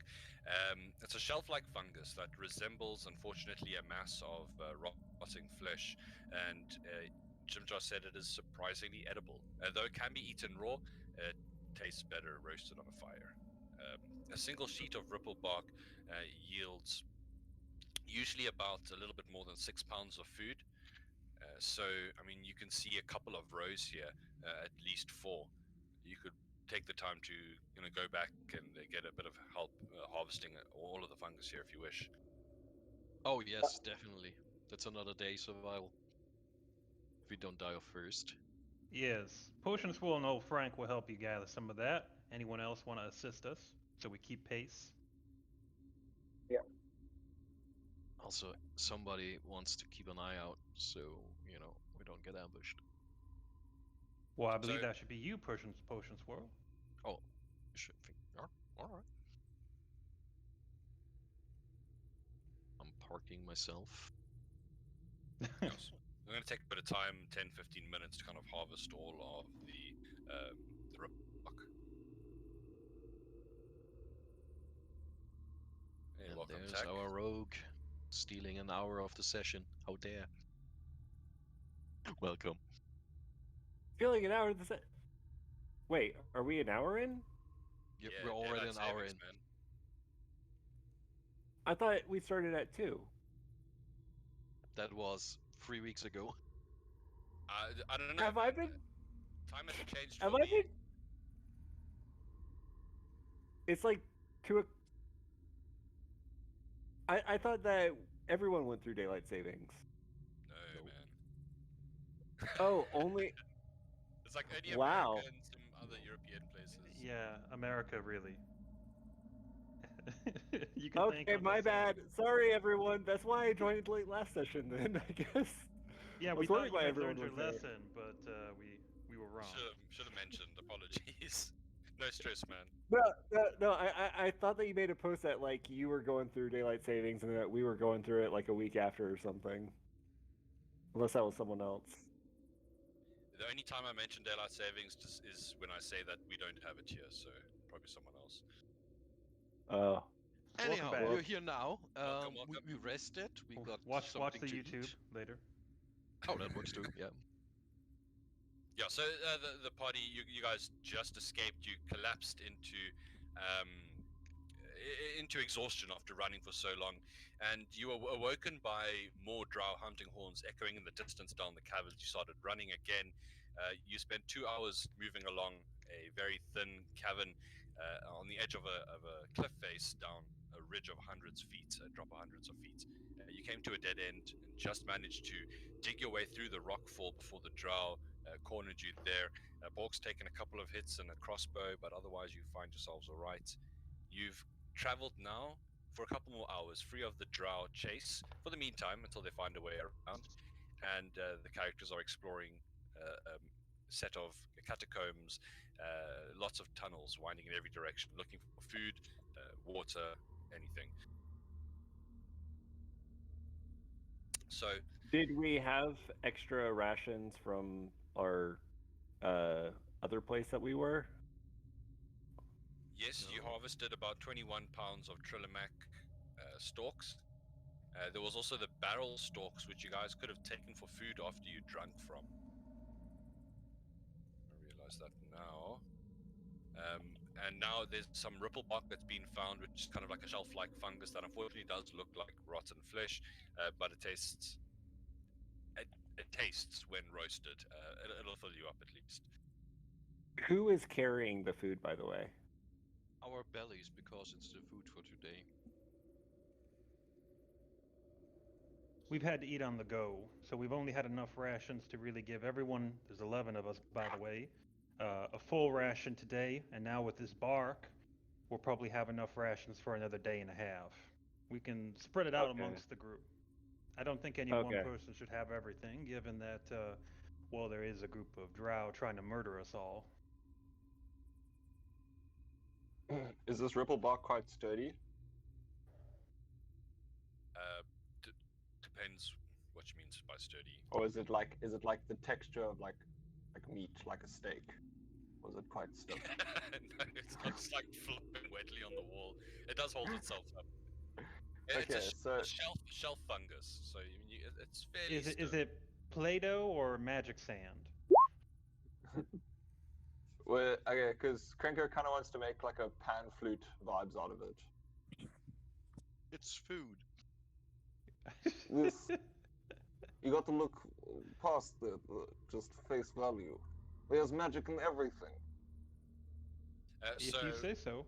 It's a shelf-like fungus that resembles, unfortunately, a mass of rotting flesh, and Jimjar said it is surprisingly edible. Though it can be eaten raw, it tastes better roasted on a fire. A single sheet of Ripplebark yields usually about a little bit more than 6 pounds of food. So, I mean, you can see a couple of rows here, at least 4. You could take the time to go back and get a bit of help harvesting all of the fungus here if you wish. Oh yes, definitely. That's another day survival. If we don't die off first. Yes. Potion Swirl and Old Frank will help you gather some of that. Anyone else want to assist us so we keep pace? Also, somebody wants to keep an eye out, so, we don't get ambushed. Well, I believe So- that should be you, Potion Swirl. Oh, you should think. All right. I'm parking myself. Yes. We're going to take a bit of time, 10-15 minutes, to kind of harvest all of the rock. Hey, And welcome, there's Tech. our rogue stealing an hour of the session. How dare! Welcome. Feeling an hour of the set. Wait, are we an hour in? Yeah, Yeah, we're already daylight an hour savings, in. man. I thought we started at 2. That was 3 weeks ago. I don't know. Have I man. been? Time hasn't changed Have for I me. been? It's like 2. I thought that everyone went through daylight savings. No, Nope. man. Oh, only. It's like only Wow. America and some other European places. Yeah, America, really. You can thank Okay, Uncle my Sam. bad. Sorry, everyone. That's why I joined late last session. Then I guess. Yeah, I we was thought wondering you why had everyone learned your was there. lesson, but we were wrong. Should have mentioned. Apologies. No stress, man. No. I thought that you made a post that like you were going through daylight savings and that we were going through it like a week after or something. Unless that was someone else. The only time I mention daylight savings is when I say that we don't have it here, so probably someone else. Oh. Anyhow, back. we're here now. Welcome, We welcome. rested. We got watch something the to YouTube eat. later. Oh, that works too. Yeah. Yeah, so the party, you guys just escaped. You collapsed into exhaustion after running for so long, and you were awoken by more drow hunting horns echoing in the distance down the caverns. You started running again. You spent 2 hours moving along a very thin cavern on the edge of a cliff face down a ridge of hundreds of feet, a drop of hundreds of feet. You came to a dead end and just managed to dig your way through the rock fall before the drow cornered you there. Bork's taken a couple of hits and a crossbow, but otherwise you find yourselves all right. You've traveled now for a couple more hours, free of the drow chase for the meantime until they find a way around, and the characters are exploring a set of catacombs, lots of tunnels winding in every direction, looking for food, water, anything. So Did we have extra rations from our other place that we were? yes, you No. harvested about 21 pounds of Trillimac stalks. There was also the barrel stalks, which you guys could have taken for food after you drank from. I realize that now. And now there's some ripple bark that's been found, which is kind of like a shelf-like fungus that unfortunately does look like rotten flesh, but it tastes when roasted. It'll fill you up at least. Who is carrying the food, by the way? Our bellies, because it's the food for today. We've had to eat on the go, so we've only had enough rations to really give everyone, there's 11 of us, by the way, a full ration today, and now with this bark, we'll probably have enough rations for another day and a half. We can spread it out Okay. amongst the group. I don't think any one Okay. person should have everything, given that, well, there is a group of drow trying to murder us all. Is this ripple bark quite sturdy? Depends what you mean by sturdy. Or is it like the texture of like meat, like a steak? Or is it quite stiff? No, it's not just like flopping wetly on the wall. It does hold itself up. Okay, It's so a shelf fungus, so it's fairly. Is it Play-Doh or magic sand? well, okay, because Krenko kind of wants to make like a pan flute vibes out of it. It's food. This you got to look past the just face value. There's magic in everything. If you say so.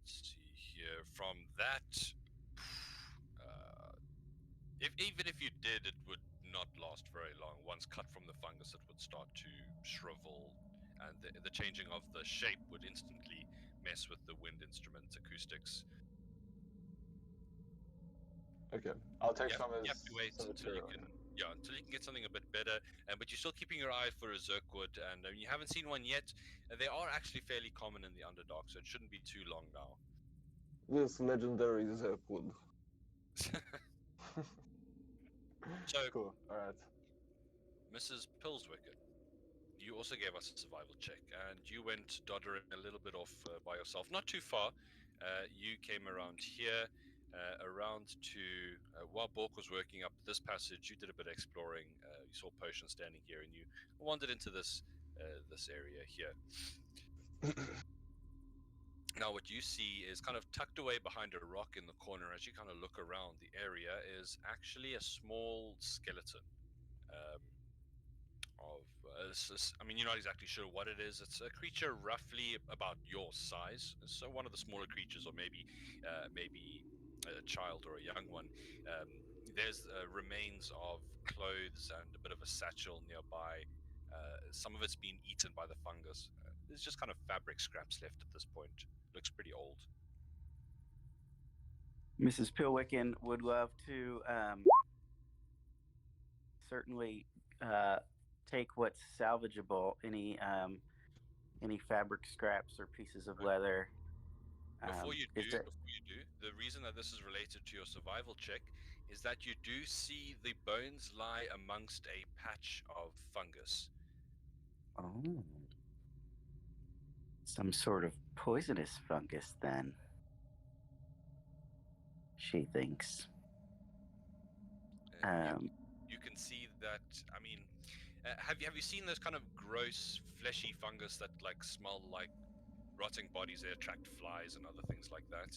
Let's see here. From that, even if you did, it would not last very long. Once cut from the fungus, it would start to shrivel, and the changing of the shape would instantly mess with the wind instrument's acoustics. Okay, I'll take You some have as to wait some until you material. can. until you can get something a bit better. But you're still keeping your eye for a Zerkwood, and you haven't seen one yet. They are actually fairly common in the Underdark, so it shouldn't be too long now. This legendary Zerkwood. So, Cool. All right. Mrs. Pillswicket, you also gave us a survival check, and you went doddering a little bit off by yourself, not too far. You came around here, around to while Bork was working up this passage. You did a bit of exploring. You saw Potion standing here, and you wandered into this area here. Now, what you see is kind of tucked away behind a rock in the corner. As you kind of look around, the area is actually a small skeleton. I mean, you're not exactly sure what it is. It's a creature roughly about your size. So one of the smaller creatures, or maybe a child or a young one. There's remains of clothes and a bit of a satchel nearby. Some of it's been eaten by the fungus. There's just kind of fabric scraps left at this point. Looks pretty old. Mrs. Pillwicken would love to certainly take what's salvageable, any fabric scraps or pieces of leather. Before you do, the reason that this is related to your survival check is that you do see the bones lie amongst a patch of fungus. Oh, some sort of poisonous fungus, then. She thinks. You can see that. I mean, have you seen those kind of gross, fleshy fungus that like smell like rotting bodies? They attract flies and other things like that.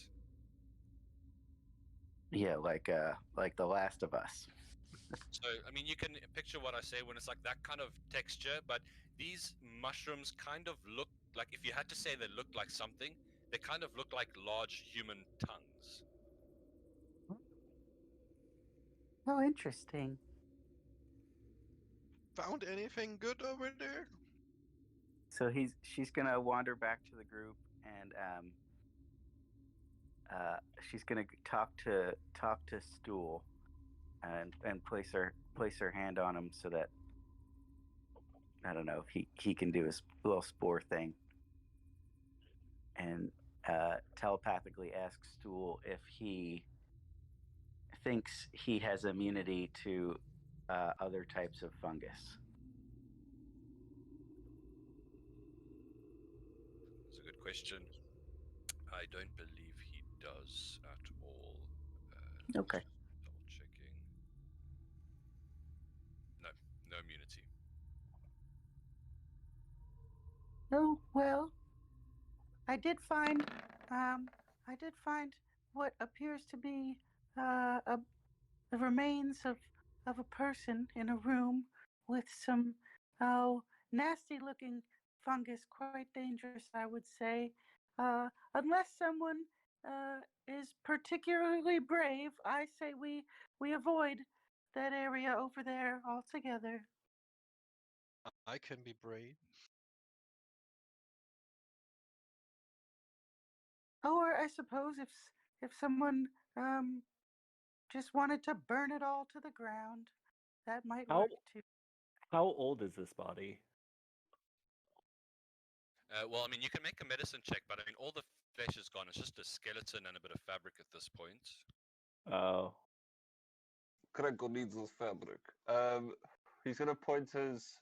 Yeah, like The Last of Us. So, I mean, you can picture what I say when it's like that kind of texture, but these mushrooms kind of look like, if you had to say they look like something, they kind of look like large human tongues. Oh, interesting. Found anything good over there? So she's gonna wander back to the group, and she's gonna talk to Stool, and place her hand on him so that, I don't know, if he can do his little spore thing, and telepathically ask Stool if he thinks he has immunity to other types of fungus. That's a good question. I don't believe he does at all. Okay. Double checking. No immunity. Oh, well, I did find what appears to be the remains of a person in a room with some nasty looking fungus, quite dangerous, I would say. Unless someone is particularly brave, I say we avoid that area over there altogether. I can be brave. Or I suppose if someone just wanted to burn it all to the ground, that might work too. How old is this body? Well, I mean, you can make a medicine check, but I mean, all the flesh is gone. It's just a skeleton and a bit of fabric at this point. Oh. Gregor needs his fabric. He's gonna point his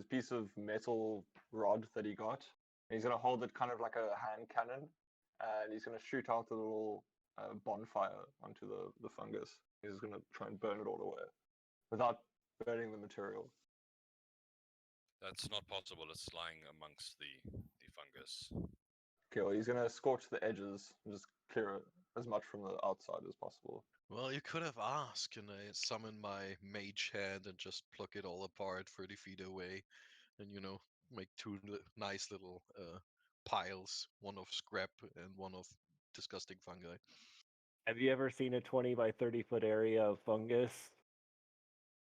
piece of metal rod that he got. And he's gonna hold it kind of like a hand cannon, and he's gonna shoot out a little bonfire onto the fungus. He's gonna try and burn it all away without burning the material. That's not possible. It's lying amongst the fungus. Okay, well, he's gonna scorch the edges and just clear it as much from the outside as possible. Well, you could have asked, and I summon my mage hand and just pluck it all apart 30 feet away, and make two nice little piles, one of scrap and one of disgusting fungi. Have you ever seen a 20 by 30 foot area of fungus?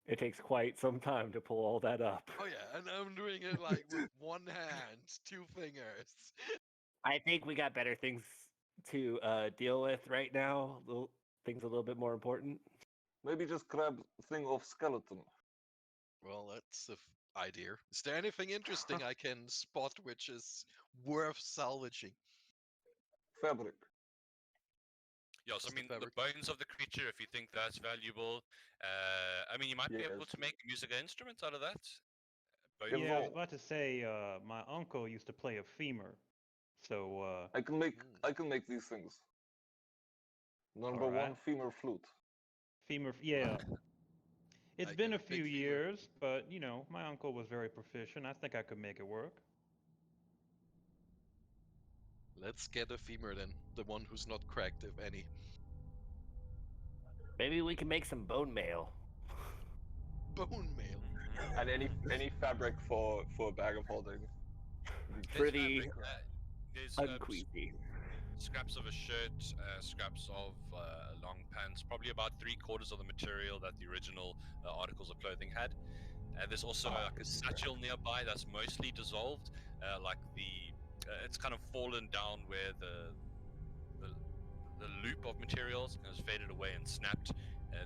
It takes quite some time to pull all that up. Oh yeah, and I'm doing it like with one hand, 2 fingers. I think we got better things to deal with right now. Things a little bit more important. Maybe just grab thing of skeleton. Well, that's an idea. Is there anything interesting I can spot which is worth salvaging? Fabric. Yes, I Just the mean the fabric? bones of the creature. If you think that's valuable, I mean you might be able Yes. to make musical instruments out of that. Bone Yeah, Yeah, I was well- about to say, my uncle used to play a femur, so I can make Mm. these things. Number one, Alright. femur flute. femur. Yeah, it's I been get a a few big femur. years, but you know, my uncle was very proficient. I think I could make it work. Let's get a femur then. The one who's not cracked, if any. Maybe we can make some bone mail. Bone mail. And any fabric for a bag of holding. For There's the fabric, there's unqueasy. scraps of a shirt, scraps of long pants, probably about 3/4 of the material that the original articles of clothing had. There's also like a satchel nearby that's mostly dissolved, like it's kind of fallen down where the loop of materials has faded away and snapped.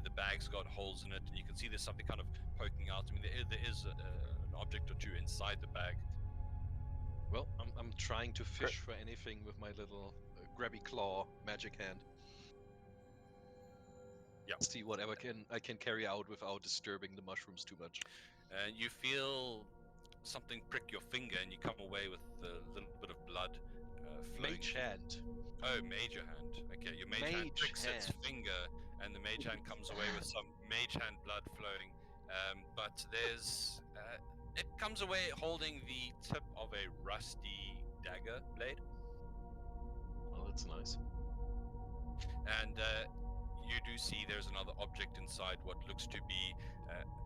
The bag's got holes in it, and you can see there's something kind of poking out. I mean, there is an object or two inside the bag. Well, I'm trying to fish for anything with my little grabby claw magic hand. Yeah. See whatever I can carry out without disturbing the mushrooms too much. And you feel something prick your finger, and you come away with a little bit of blood flowing. Mage hand. Oh, mage hand. Okay, your mage hand Mage pricks its hand. finger, and the mage hand comes away with some mage hand blood flowing. But it comes away holding the tip of a rusty dagger blade, Oh, that's nice. and you do see there's another object inside what looks to be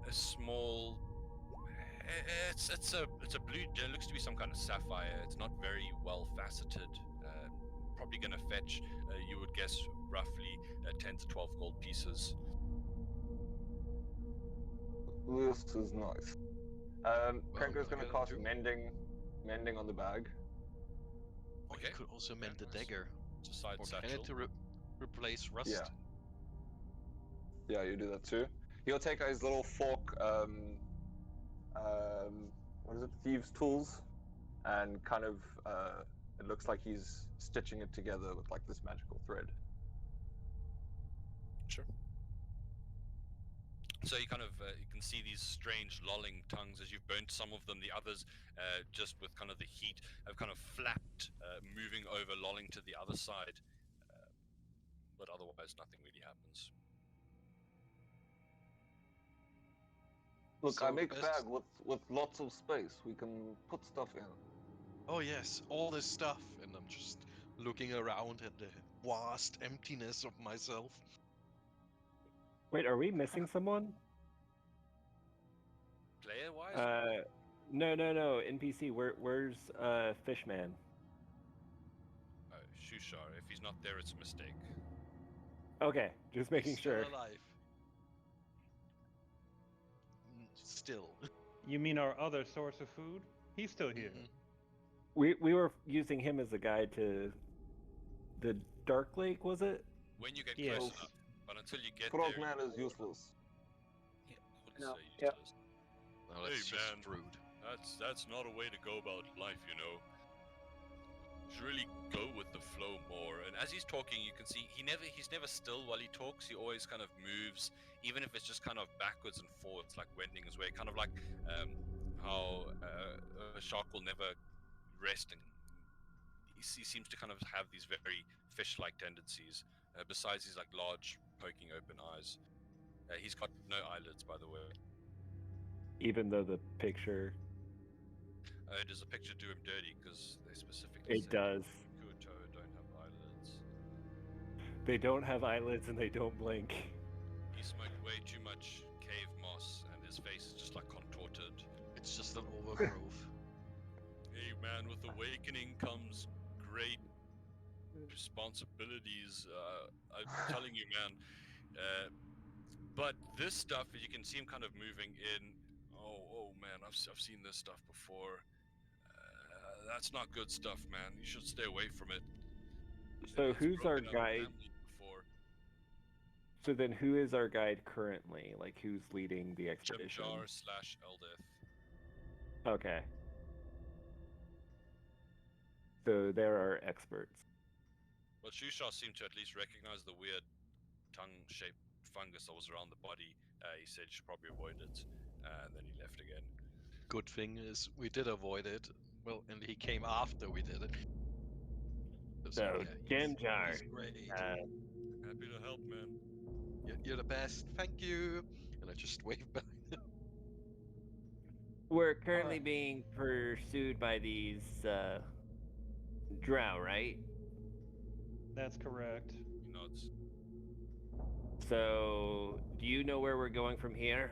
a small. It's a blue. It looks to be some kind of sapphire. It's not very well faceted. Probably going to fetch, you would guess, roughly 10 to 12 gold pieces. This is nice. Krenko's I'm gonna gonna cast do- mending on the bag. Oh, Okay. you could also mend the nice. dagger. It's a side Or can satchel. it replace rust? Yeah. Yeah, you do that too. He'll take his little fork, what is it, thieves' tools, and kind of, it looks like he's stitching it together with like this magical thread. Sure. So you kind of you can see these strange lolling tongues as you've burnt some of them. The others, just with kind of the heat, have kind of flapped, moving over, lolling to the other side. But otherwise, nothing really happens. Look, So I make best- bag with lots of space. We can put stuff in. Oh yes, all this stuff, and I'm just looking around at the vast emptiness of myself. Wait, are we missing someone? Player-wise, No. NPC. Where's Fishman? oh, Shushar. If he's not there, it's a mistake. Okay, just making He's still sure. alive. Still. You mean our other source of food? He's still here. Mhm. We were using him as a guide to the Dark Lake, was it? When you get Yes. close enough, but until you get Frog there, man is useless. yeah, I wouldn't No, say yeah. useless. Now that's Hey, just man. rude. That's not a way to go about life, you know. You should really go with the flow more. And as he's talking, you can see he's never still while he talks. He always kind of moves, even if it's just kind of backwards and forwards, like wending his way, kind of like how a shark will never rest. And he seems to kind of have these very fish-like tendencies. Besides his like large, poking open eyes, he's got no eyelids, by the way. Even though the picture Does the picture do him dirty? Because they specifically it said does. Kuto don't have eyelids. They don't have eyelids and they don't blink. He smoked way too much cave moss, and his face is just like contorted. It's just an overgrowth. Hey man, with awakening comes great responsibilities. I'm telling you, man. But this stuff, as you can see him kind of moving in. Oh man, I've seen this stuff before. That's not good stuff, man. You should stay away from it. So It's who's our broken up guide? families before. So then, who is our guide currently? Like, who's leading the expedition? Chimjar/Eldith. Okay. So there are experts. Well, Shusha seemed to at least recognize the weird tongue-shaped fungus that was around the body. He said you should probably avoid it, and then he left again. Good thing is we did avoid it. Well, and he came after we did it. So, Chimjar, he's great. Happy to help, man. You're the best. Thank you. And I just waved back. We're currently being pursued by these drow, right? That's correct. He nods. So, do you know where we're going from here?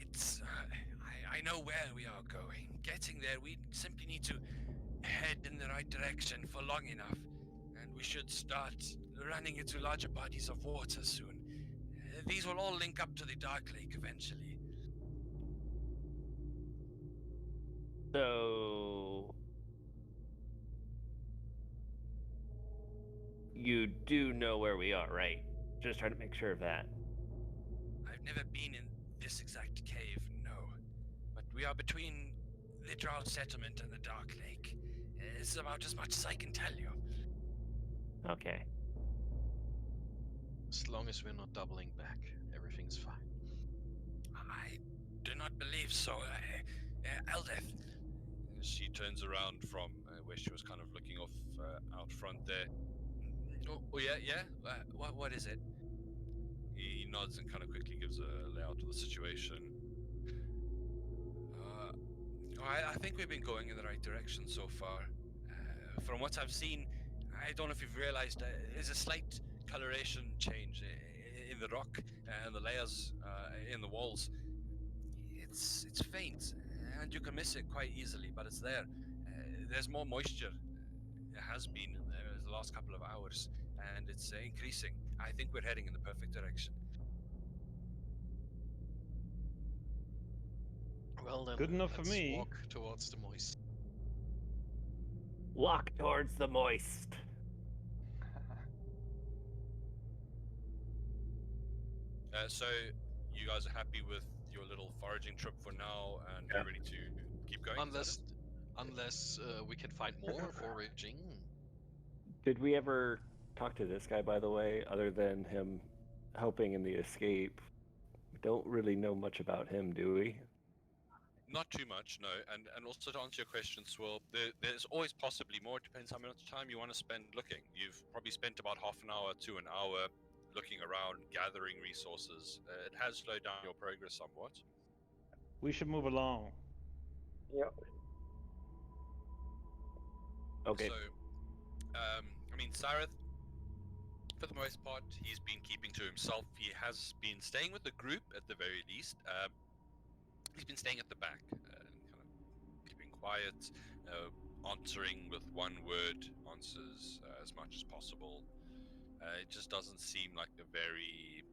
It's. I know where we are going. Getting there, we simply need to head in the right direction for long enough, and we should start running into larger bodies of water soon. These will all link up to the Dark Lake eventually. So, you do know where we are, right? Just trying to make sure of that. I've never been in this exact cave, no. But we are between the drow settlement and the Dark Lake. It's about as much as I can tell you. Okay. As long as we're not doubling back, everything's fine. I do not believe so. Eldith. She turns around from where she was kind of looking off out front there. Oh yeah. What is it? He nods and kind of quickly gives a layout of the situation. I think we've been going in the right direction so far. From what I've seen, I don't know if you've realized, there's a slight coloration change in the rock and the layers in the walls. It's faint, and you can miss it quite easily, but it's there. There's more moisture. It has been in the last couple of hours, and it's increasing. I think we're heading in the perfect direction. Well then, Good enough for let's me. walk towards the moist. Walk towards the moist. So you guys are happy with your little foraging trip for now, and you're ready to keep going? Unless we can find more foraging. Did we ever talk to this guy, by the way, other than him helping in the escape? We don't really know much about him, do we? Not too much, no. And also to answer your question, Swirl, there's always possibly more. It depends how much time you want to spend looking. You've probably spent about half an hour to an hour looking around, gathering resources. It has slowed down your progress somewhat. We should move along. Yep. Okay. So, I mean, Sareth, for the most part, he's been keeping to himself. He has been staying with the group at the very least. He's been staying at the back, kind of keeping quiet, answering with one word answers as much as possible. It just doesn't seem like a very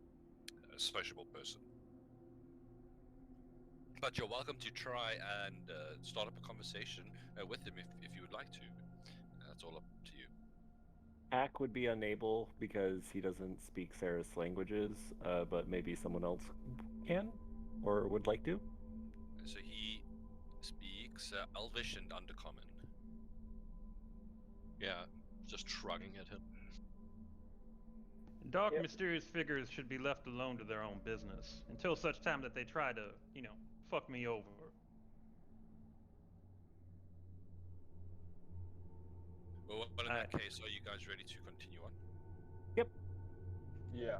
sociable person. But you're welcome to try and start up a conversation with him if you would like to. That's all up to you. Hack would be unable because he doesn't speak Sarah's languages, but maybe someone else can or would like to. So he speaks Elvish and Undercommon. Yeah, just shrugging at him. Dark, Yep. mysterious figures should be left alone to their own business until such time that they try to, fuck me over. Well, in that case, are you guys ready to continue on? Yeah.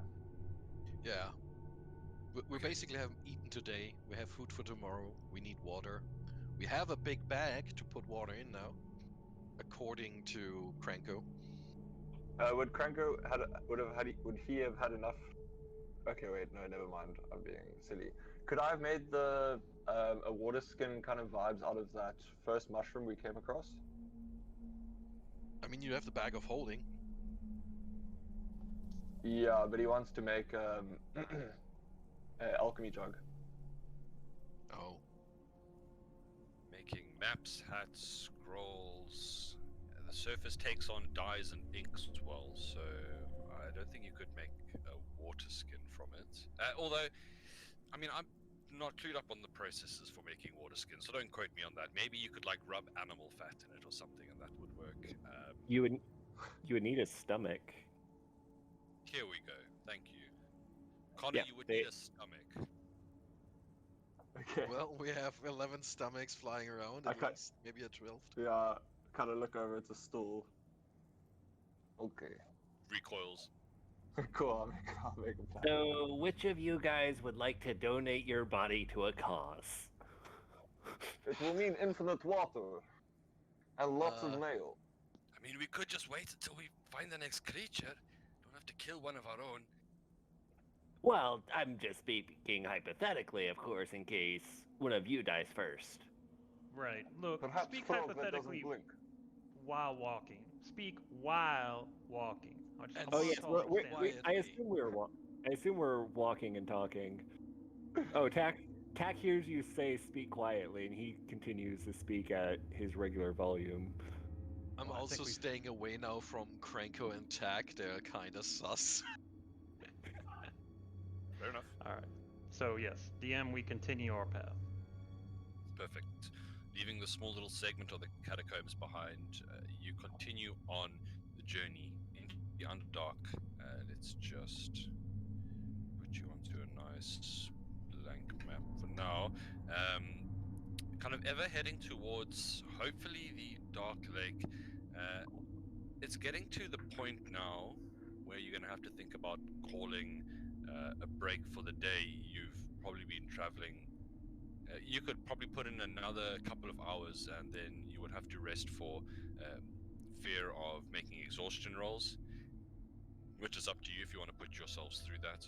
Yeah. We basically haven't eaten today. We have food for tomorrow. We need water. We have a big bag to put water in now, according to Kranko. Would Kranko would he have had enough? Okay, wait, no, never mind. I'm being silly. Could I have made the a water skin kind of vibes out of that first mushroom we came across? I mean, you have the bag of holding. Yeah, but he wants to make an alchemy jug. Oh. Making maps, hats, scrolls. The surface takes on dyes and inks as well, so I don't think you could make a water skin from it. Although, I mean, I'm not clued up on the processes for making water skin, so don't quote me on that. Maybe you could like rub animal fat in it or something, and that would work. You would need a stomach. Here we go. Thank you, Connor. Yeah, You would they- need a stomach. Okay. Well, we have 11 stomachs flying around, I at cut- least. Maybe a 12th. Yeah, kind of look over at the stool. Okay. Recoils. Cool, I'll make a plan. So, which of you guys would like to donate your body to a cause? It will mean infinite water. And lots of mail. I mean, we could just wait until we find the next creature. Don't have to kill one of our own. Well, I'm just speaking hypothetically, of course, in case one of you dies first. Right. Look, Perhaps speak frog that hypothetically doesn't blink. while walking. Speak while walking. I just And want Oh to yes, call we're, it we, stand. I quietly. assume we're walking and talking. Oh, Tack hears you say "speak quietly," and he continues to speak at his regular volume. I'm Well, I also think we- staying away now from Cranko and Tack. They're kinda sus. Fair enough. All right. So yes, DM, we continue our path. Perfect. Leaving the small little segment of the catacombs behind, you continue on the journey into the underdark. Let's just put you onto a nice blank map for now. Kind of ever heading towards, hopefully, the Dark Lake. It's getting to the point now where you're going to have to think about calling a break for the day. You've probably been traveling. You could probably put in another couple of hours, and then you would have to rest for fear of making exhaustion rolls, which is up to you if you want to put yourselves through that.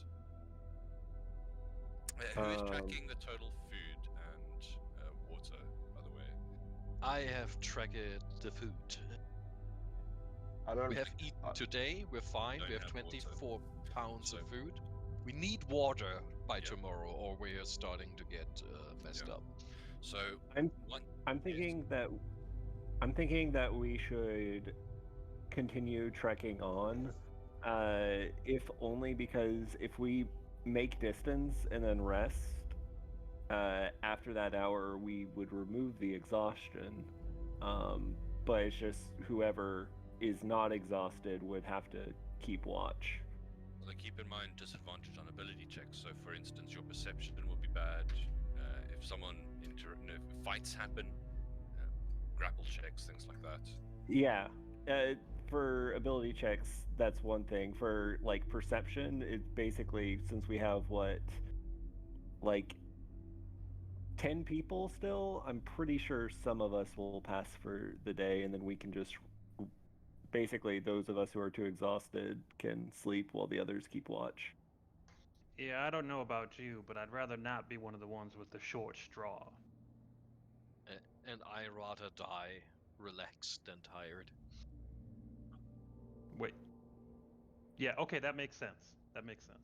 Who is tracking the total food and water, by the way? I have tracked the food. I don't. We have eaten today, we're fine. Don't We have have water. 24 pounds So- of food. We need water by Yeah. tomorrow, or we're starting to get messed Yeah. up. So, I'm one, I'm thinking that we should continue trekking on, if only because if we make distance and then rest, after that hour we would remove the exhaustion. But it's just whoever is not exhausted would have to keep watch. so keep in mind disadvantage on ability checks. So, for instance, your perception will be bad. If someone if fights happen, grapple checks, things like that. Yeah. For ability checks, that's one thing. For like perception, it's basically since we have like 10 people still, I'm pretty sure some of us will pass for the day, and then we can just basically those of us who are too exhausted can sleep while the others keep watch. Yeah, I don't know about you, but I'd rather not be one of the ones with the short straw. And I rather die relaxed than tired. Wait. Yeah, okay, that makes sense. That makes sense.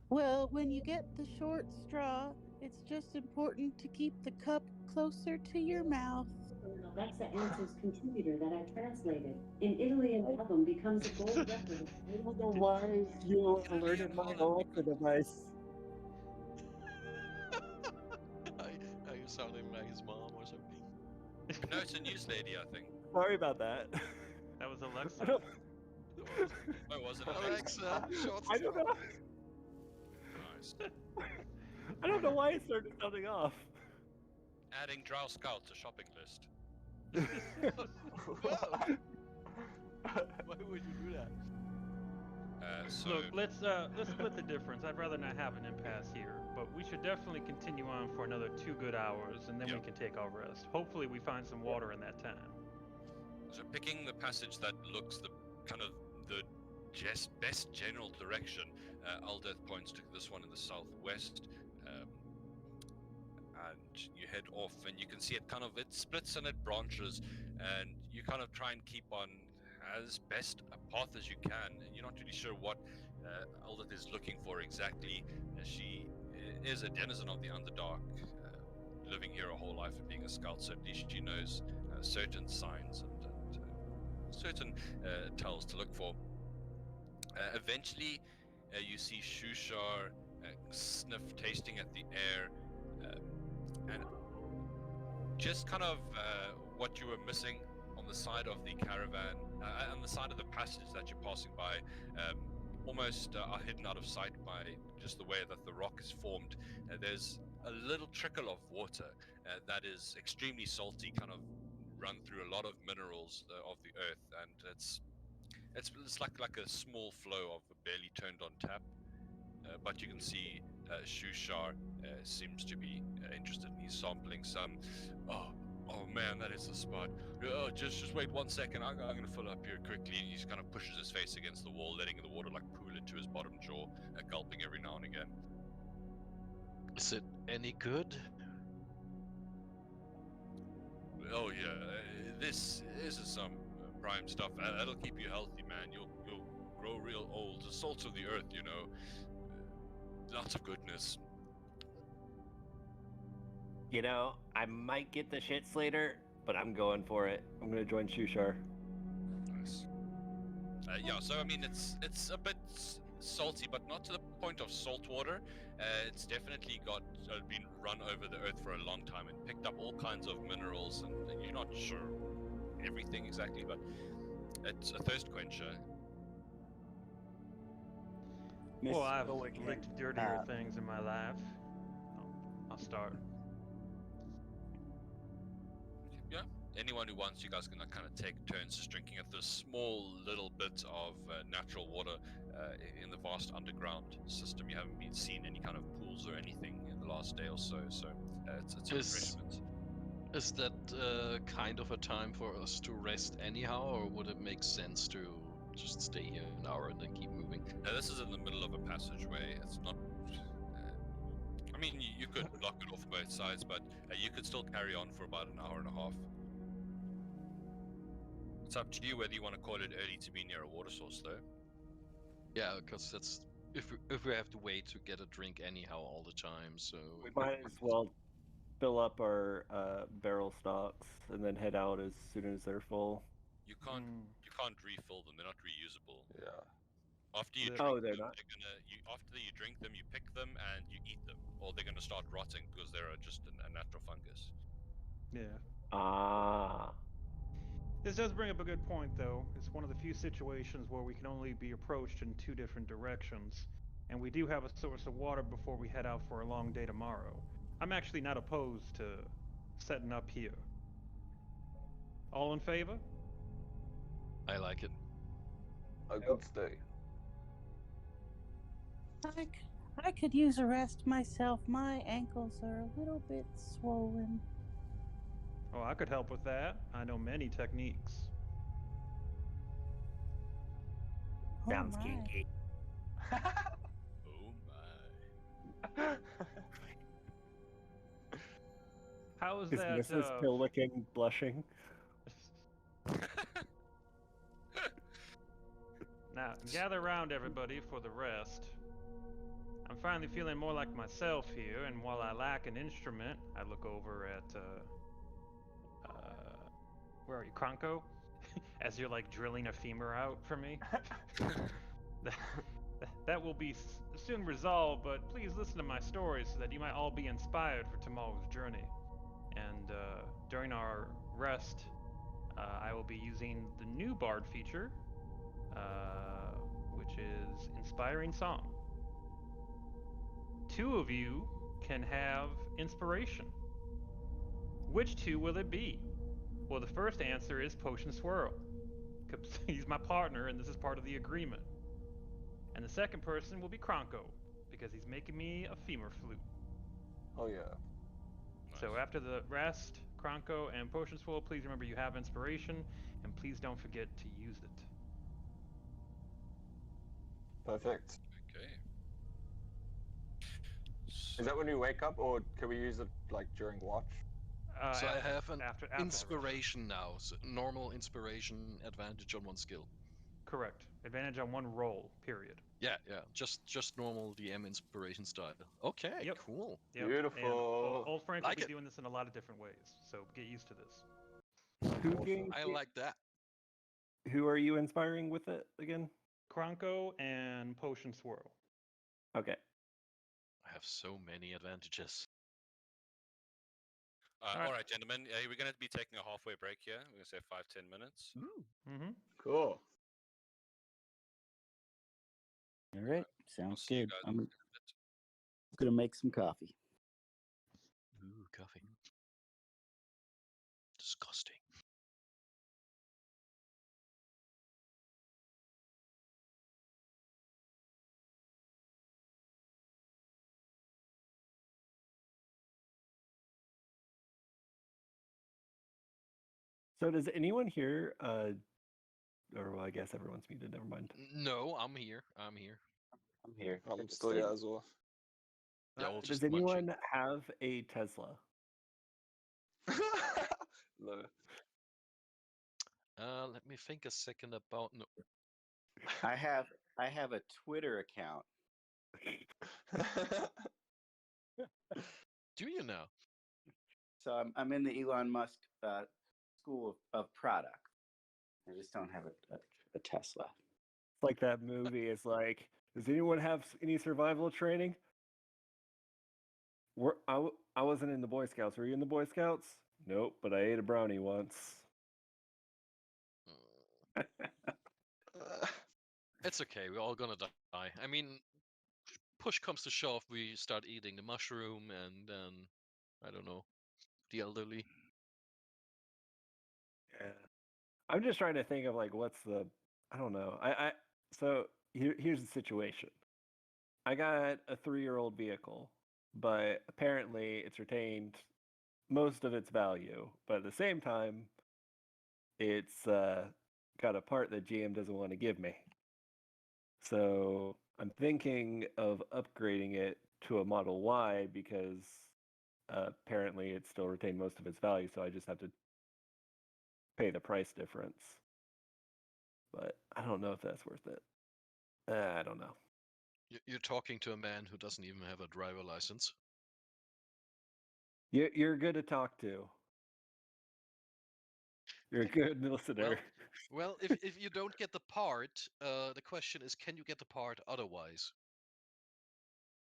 Well, when you get the short straw, it's just important to keep the cup closer to your mouth. Alexa answers contributor that I translated. In Italy, an album becomes a gold record. I don't know why you alerted my Alexa device. Are you sounding like his mom or something? No, it's a news lady, I think. Sorry about that. That was I Alexa. don't, Oh, was it? Alexa, short I don't know. Nice. I don't know why it started sounding off. Adding Drow Scout to shopping list. Why would you do that? So, Look, let's split the difference. I'd rather not have an impasse here, but we should definitely continue on for another 2 good hours, and then we Yep. can take our rest. Hopefully, we find some water in that time. so picking the passage that looks the kind of the best general direction, Aldeth points to this one in the southwest, and you head off, and you can see it it splits and it branches, and you kind of try and keep on as best a path as you can. And you're not really sure what Aldeth is looking for exactly. She is a denizen of the Underdark, living here a whole life and being a scout, so at least she knows certain signs and certain tells to look for. Eventually, you see Shushar sniff, tasting at the air, and just kind of what you were missing on the side of the caravan, on the side of the passage that you're passing by, almost are hidden out of sight by just the way that the rock is formed. There's a little trickle of water that is extremely salty, kind of run through a lot of minerals of the earth, and it's like a small flow of a barely turned on tap. But you can see Shushar seems to be interested. He's sampling some. Oh man, that is the spot. Oh, just wait 1 second. I'm gonna fill up here quickly. And he just kind of pushes his face against the wall, letting the water like pool into his bottom jaw, gulping every now and again. Is it any good? Oh yeah, this is some prime stuff. That'll keep you healthy, man. You'll grow real old. The salt of the earth, you know. Lots of goodness. You know, I might get the shits later, but I'm going for it. I'm gonna join Shushar. Nice. Yeah, so I mean, it's a bit salty, but not to the point of salt water. It's definitely been run over the earth for a long time and picked up all kinds of minerals, and you're not sure everything exactly, but it's a thirst quencher. Well, I've Milligan, licked dirtier things in my life. I'll start. Yeah. Anyone who wants, you guys can kind of take turns just drinking at this small little bit of natural water in the vast underground system. You haven't been seen any kind of pools or anything in the last day or so. So it's a refreshment. Is that kind of a time for us to rest anyhow, or would it make sense to just stay here an hour and then keep moving? This is in the middle of a passageway. It's not. I mean, you could block it off both sides, but you could still carry on for about an hour and a half. It's up to you whether you want to call it early to be near a water source, though. Yeah, because that's if we have to wait to get a drink anyhow all the time, so We might as well fill up our barrel stocks and then head out as soon as they're full. You can't refill them; they're not reusable. Yeah. After you They're- drink they're them, not? after you drink them, you pick them and you eat them, or they're gonna start rotting because they're just a natural fungus. Yeah. Ah. This does bring up a good point, though. It's one of the few situations where we can only be approached in two different directions, and we do have a source of water before we head out for a long day tomorrow. I'm actually not opposed to setting up here. All in favor? I like it. A good stay. I could use a rest myself. My ankles are a little bit swollen. Oh, I could help with that. I know many techniques. Oh Sounds my. kinky. Oh my! How is Is that? Mrs. Pillican blushing? Now, gather around, everybody, for the rest. I'm finally feeling more like myself here, and while I lack an instrument, I look over at, where are you, Kronko? As you're like drilling a femur out for me. That will be soon resolved, but please listen to my story so that you might all be inspired for tomorrow's journey. And during our rest, I will be using the new Bard feature, which is Inspiring Song. 2 of you can have inspiration. Which 2 will it be? Well, the first answer is Potion Swirl. He's my partner, and this is part of the agreement. And the second person will be Kronko, because he's making me a femur flute. Oh yeah. So after the rest, Kronko and Potion Swirl, please remember you have inspiration, and please don't forget to use it. Perfect. Okay. Is that when we wake up, or can we use it like during watch? So After, I have an after the rest. inspiration now. So normal inspiration, advantage on 1 skill. Correct. Advantage on 1 roll, period. Yeah, yeah. Just normal DM inspiration style. Okay, Yep. cool. Yep. Beautiful. And old Frank Like will it. be doing this in a lot of different ways, so get used to this. Who Awesome. gave I you- like that. Who are you inspiring with it again? Kronko and Potion Swirl. Okay. I have so many advantages. All right, gentlemen. We're going to be taking a halfway break here. We're going to say 5-10 minutes. Mm-hmm. Cool. All right, We'll sounds see you good. guys I'm in a bit. gonna make some coffee. Ooh, coffee. Disgusting. So does anyone here, or well, I guess everyone's muted. Never mind. No, I'm here. I'm here. I'm here. I'm Good to still see here you. as well. They're all Does just munching. anyone have a Tesla? No. Let me think a second about. No. I have a Twitter account. Do you now? So I'm in the Elon Musk school of product. I just don't have a Tesla. It's like that movie. It's like, does anyone have any survival training? I wasn't in the Boy Scouts. Were you in the Boy Scouts? Nope, but I ate a brownie once. It's okay. We're all gonna die. I mean, push comes to shove, we start eating the mushroom, and then I don't know, the elderly. Yeah. I'm just trying to think of like what's the I don't know. So here's the situation. I got a 3-year-old vehicle, but apparently it's retained most of its value. But at the same time, it's got a part that GM doesn't want to give me. So I'm thinking of upgrading it to a Model Y because apparently it still retained most of its value. So I just have to pay the price difference. But I don't know if that's worth it. I don't know. You're talking to a man who doesn't even have a driver license. You're good to talk to. You're a good listener. Well, if you don't get the part, the question is, can you get the part otherwise?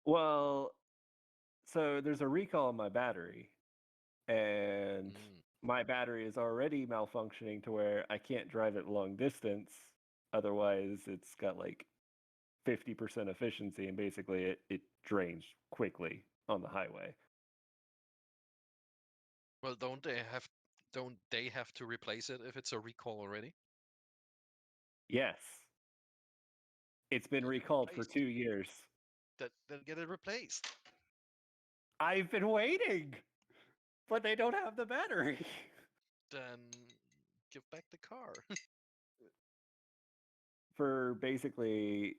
Well, so there's a recall on my battery, and my battery is already malfunctioning to where I can't drive it long distance. Otherwise, it's got like 50% efficiency, and basically it drains quickly on the highway. Well, don't they have to replace it if it's a recall already? Yes. It's been Get it recalled for replaced. 2 years. Then get it replaced. I've been waiting, but they don't have the battery. Then give back the car. For basically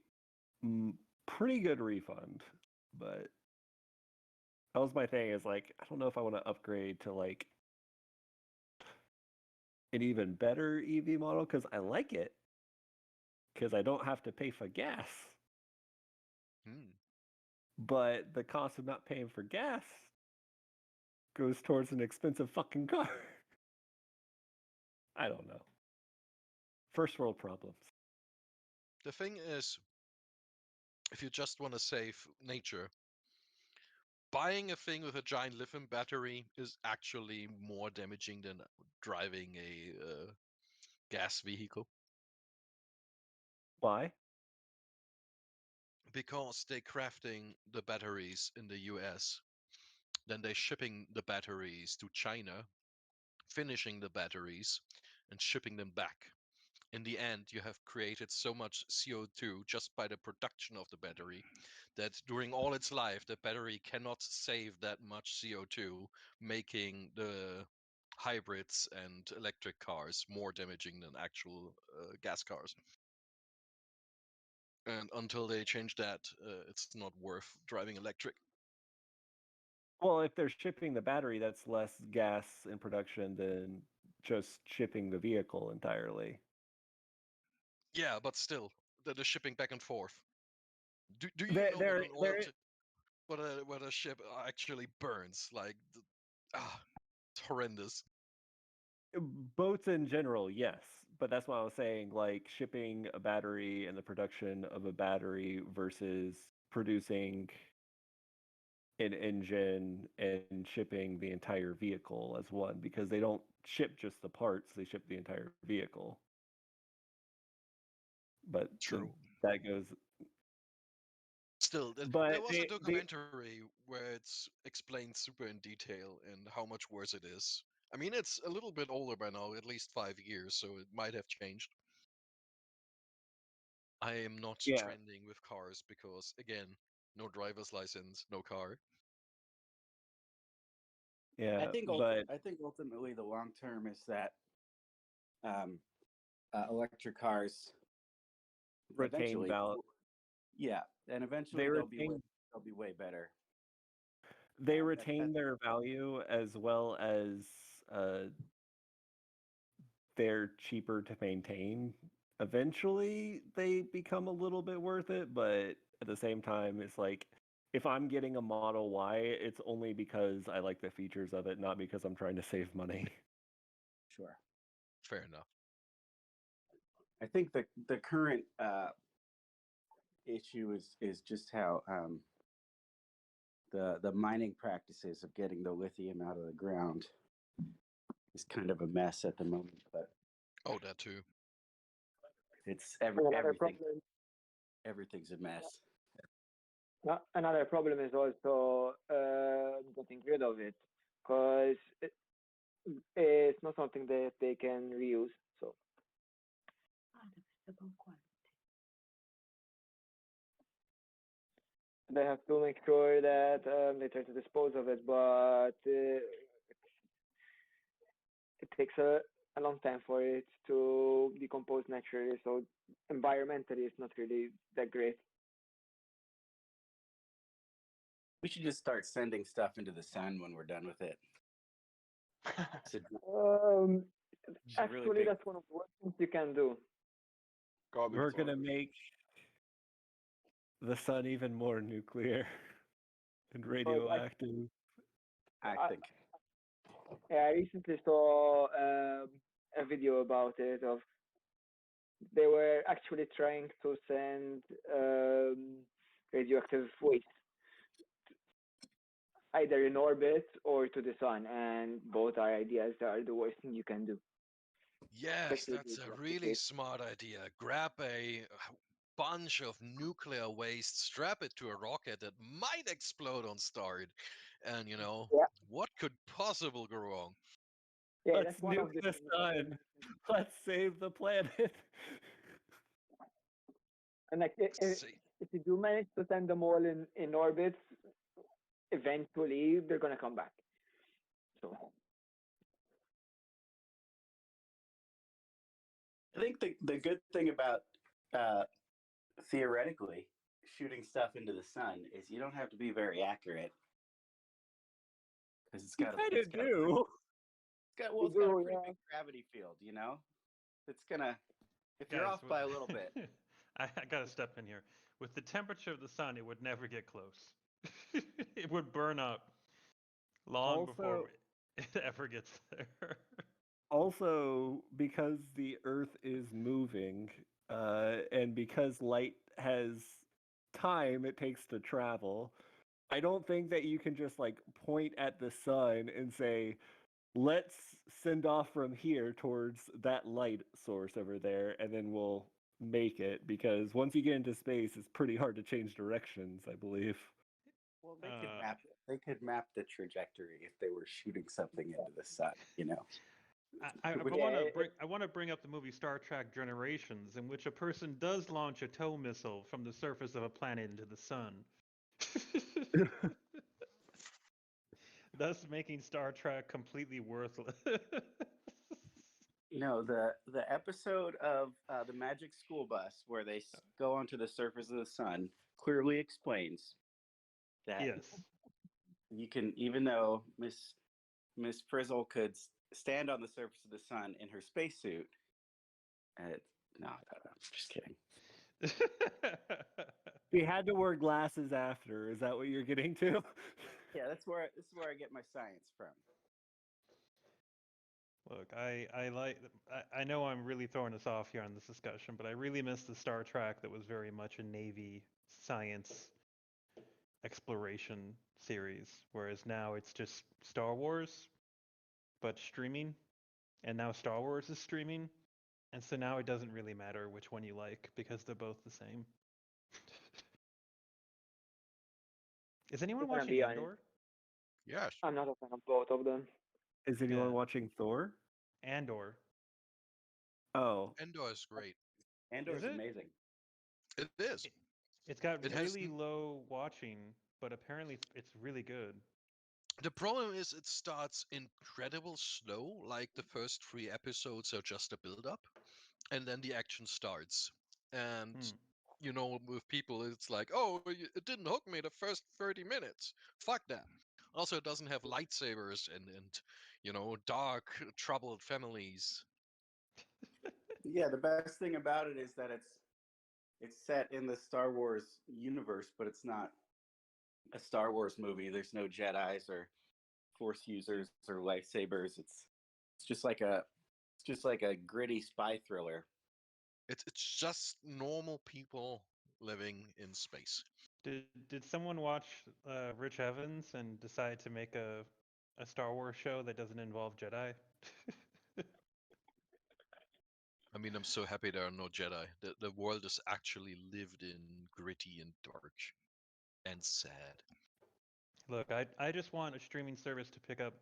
pretty good refund, but that was my thing. Is like I don't know if I want to upgrade to like an even better EV model because I like it because I don't have to pay for gas. But the cost of not paying for gas goes towards an expensive fucking car. I don't know. First world problems. The thing is, if you just want to save nature, buying a thing with a giant lithium battery is actually more damaging than driving a gas vehicle. Why? Because they're crafting the batteries in the US, then they're shipping the batteries to China, finishing the batteries, and shipping them back. In the end, you have created so much CO2 just by the production of the battery that during all its life, the battery cannot save that much CO2, making the hybrids and electric cars more damaging than actual gas cars. And until they change that, it's not worth driving electric. Well, if they're shipping the battery, that's less gas in production than just shipping the vehicle entirely. Yeah, but still, the shipping back and forth. Do you There- know there- what an there- what a ship actually burns? Like, it's horrendous. Boats in general, yes, but that's why I was saying, like, shipping a battery and the production of a battery versus producing an engine and shipping the entire vehicle as one, because they don't ship just the parts, they ship the entire vehicle. But True. that goes. Still, But there was a they- documentary where it's explained super in detail and how much worse it is. I mean, it's a little bit older by now, at least 5 years, so it might have changed. I am not Yeah. trending with cars because, again, no driver's license, no car. Yeah, I think but ultimately the long term is that electric cars retain eventually, value. yeah, and eventually They they'll be retain way better. they that- retain their value, as well as they're cheaper to maintain. Eventually, they become a little bit worth it, but at the same time, it's like, if I'm getting a Model Y, it's only because I like the features of it, not because I'm trying to save money. Sure. Fair enough. I think the current issue is just how the mining practices of getting the lithium out of the ground is kind of a mess at the moment. But Oh, that too. it's Another problem. everything's a mess. Another problem is also getting rid of it, because it's not something that they can reuse. So they have to make sure that they try to dispose of it, but it takes a long time for it to decompose naturally. So environmentally, it's not really that great. We should just start sending stuff into the sun when we're done with it. It's a Actually, really big- that's one of the worst things you can do. Garbage We're gonna disposal. make the sun even more nuclear and radioactive. I think. I recently saw a video about it. Of they were actually trying to send radioactive waste either in orbit or to the sun, and both are ideas that are the worst thing you can do. Yes, Especially that's a radioactive really waste. smart idea. Grab a bunch of nuclear waste, strap it to a rocket that might explode on start, and Yeah. what could possibly go wrong? Yeah, Let's that's one of nuke the the things that they sun. Let's save the planet. And like See, if you do manage to send them all in orbit, eventually they're gonna come back. So I think the good thing about theoretically shooting stuff into the sun is you don't have to be very accurate because it's You got kind it's of got do. it's got You a do, pretty yeah. big gravity field. It's gonna if you're Guys, off by a little bit. I gotta step in here. With the temperature of the sun, it would never get close. It would burn up long before Also- it ever gets there. Also, because the Earth is moving, and because light has time it takes to travel, I don't think that you can just like point at the sun and say, let's send off from here towards that light source over there, and then we'll make it. Because once you get into space, it's pretty hard to change directions, I believe. Well, they could map the trajectory if they were shooting something into the sun. I Yeah, want to bring up the movie Star Trek Generations, in which a person does launch a tow missile from the surface of a planet into the sun, thus making Star Trek completely worthless. The episode of the Magic School Bus where they go onto the surface of the sun clearly explains that Yes. you can, even though Miss Frizzle could stand on the surface of the sun in her spacesuit. No, I'm just kidding. We had to wear glasses after. Is that what you're getting to? Yeah, this is where I get my science from. Look, I know I'm really throwing us off here on this discussion, but I really miss the Star Trek that was very much a Navy science exploration series, whereas now it's just Star Wars, but streaming, and now Star Wars is streaming, and so now it doesn't really matter which one you like because they're both the same. Is anyone If I'm watching be honest, Andor? Yes. I'm not a fan of both of them. Is anyone Yeah. watching Thor? Andor. Oh, Endor is great. Andor's Is it? amazing. It is. It's got It has really low watching, but apparently it's really good. The problem is it starts incredible slow, like the first 3 episodes are just a build up, and then the action starts. And you know, with people, it's like, oh, it didn't hook me the first 30 minutes. Fuck that. Also, it doesn't have lightsabers and you know, dark, troubled families. Yeah, the best thing about it is that it's set in the Star Wars universe, but it's not a Star Wars movie. There's no Jedi's or Force users or lightsabers. It's just like a gritty spy thriller. It's just normal people living in space. Did someone watch Rich Evans and decide to make a Star Wars show that doesn't involve Jedi? I mean, I'm so happy there are no Jedi. The world is actually lived in gritty and dark and sad. Look, I just want a streaming service to pick up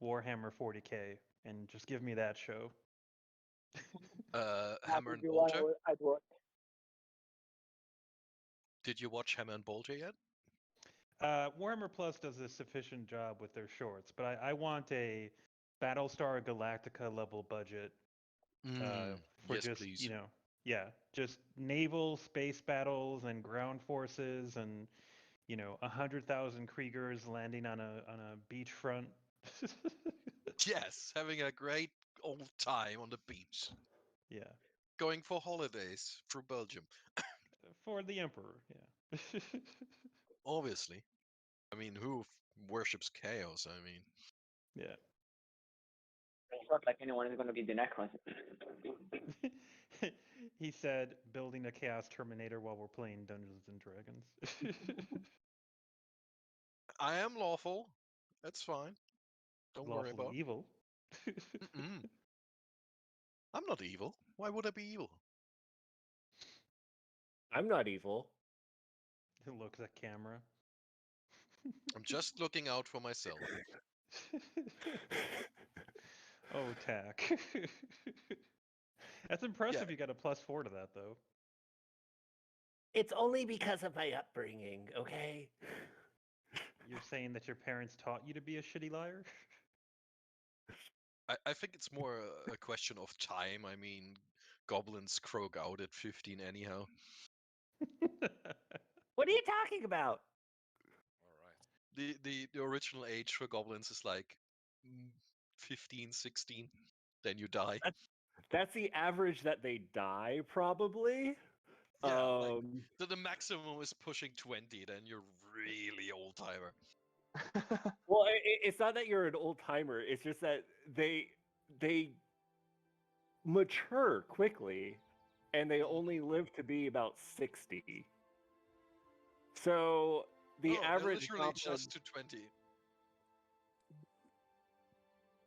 Warhammer 40K and just give me that show. That Hammer would and be one Bolter. I'd watch. Did you watch Hammer and Bolter yet? Warhammer Plus does a sufficient job with their shorts, but I want a Battlestar Galactica level budget for Yes, just, please. yeah, just naval space battles and ground forces and 100,000 Kriegers landing on a beachfront. Yes, having a great old time on the beach, Yeah, going for holidays through Belgium. for the Emperor. Yeah. Obviously. I mean, who worships chaos? I mean, Yeah. It's not like anyone is going to be the Necrons. He said, building a Chaos Terminator while we're playing Dungeons and Dragons. I am lawful. That's fine. Don't worry Lawfully about. evil. Mm-mm. I'm not evil. Why would I be evil? I'm not evil. Looks at camera. I'm just looking out for myself. Oh, tack. That's impressive. Yeah. You got a +4 to that, though. It's only because of my upbringing, okay? You're saying that your parents taught you to be a shitty liar? I think it's more a question of time. I mean, goblins croak out at 15 anyhow. What are you talking about? All right. The original age for goblins is like 15, 16. Then you die. That's the average that they die, probably. Yeah, like the maximum is pushing 20. Then you're really old timer. Well, it's not that you're an old timer. It's just that they mature quickly, and they only live to be about 60. So the Oh, average literally goblin, just to 20.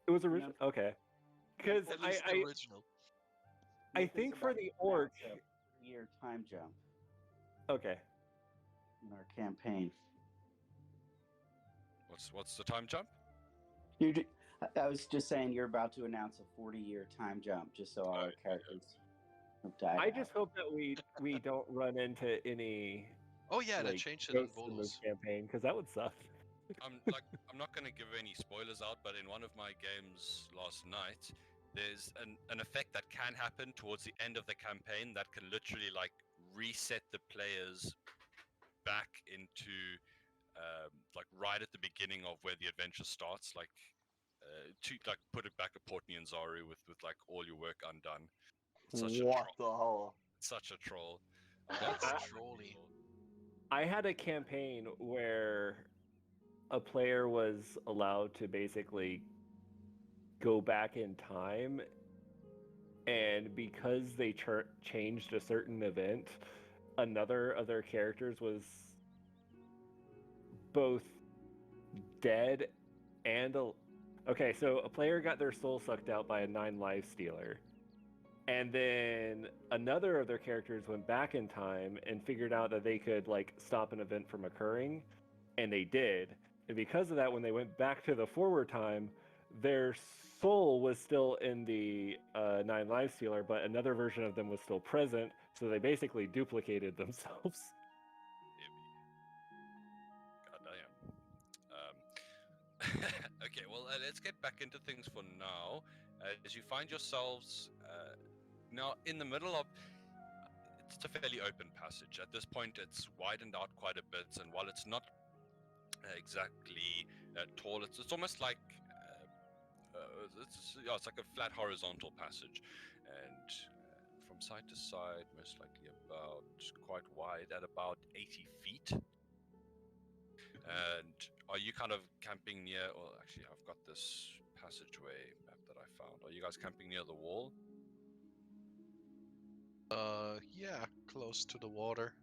it was original. Okay, because At least the original. I think for the orc, Year time jump okay. in our campaign. What's the time jump? I was just saying you're about to announce a 40-year time jump, just so all our characters have died. I just hope that we don't run into any. Oh yeah, they like, changed it in ghosts in this Volus. campaign, because that would suck. I'm not going to give any spoilers out, but in one of my games last night, there's an effect that can happen towards the end of the campaign that can literally like reset the players back into like right at the beginning of where the adventure starts, like to like put it back at Port Nyanzaru with like all your work undone. Such What the hell? Such a troll. That's trolly. I had a campaign where a player was allowed to basically go back in time, and because they changed a certain event, another of their characters was both dead and okay, so a player got their soul sucked out by a 9 life stealer. And then another of their characters went back in time and figured out that they could like stop an event from occurring, and they did. And because of that, when they went back to the forward time, their soul was still in the 9 life stealer, but another version of them was still present, so they basically duplicated themselves. Okay, well, let's get back into things for now. As you find yourselves now in the middle of, it's a fairly open passage. At this point, it's widened out quite a bit, and while it's not exactly tall, it's almost like it's like a flat horizontal passage, and from side to side, most likely about quite wide at about 80 feet. And are you kind of camping near, or actually I've got this passageway map that I found. Are you guys camping near the wall? Yeah, close to the water.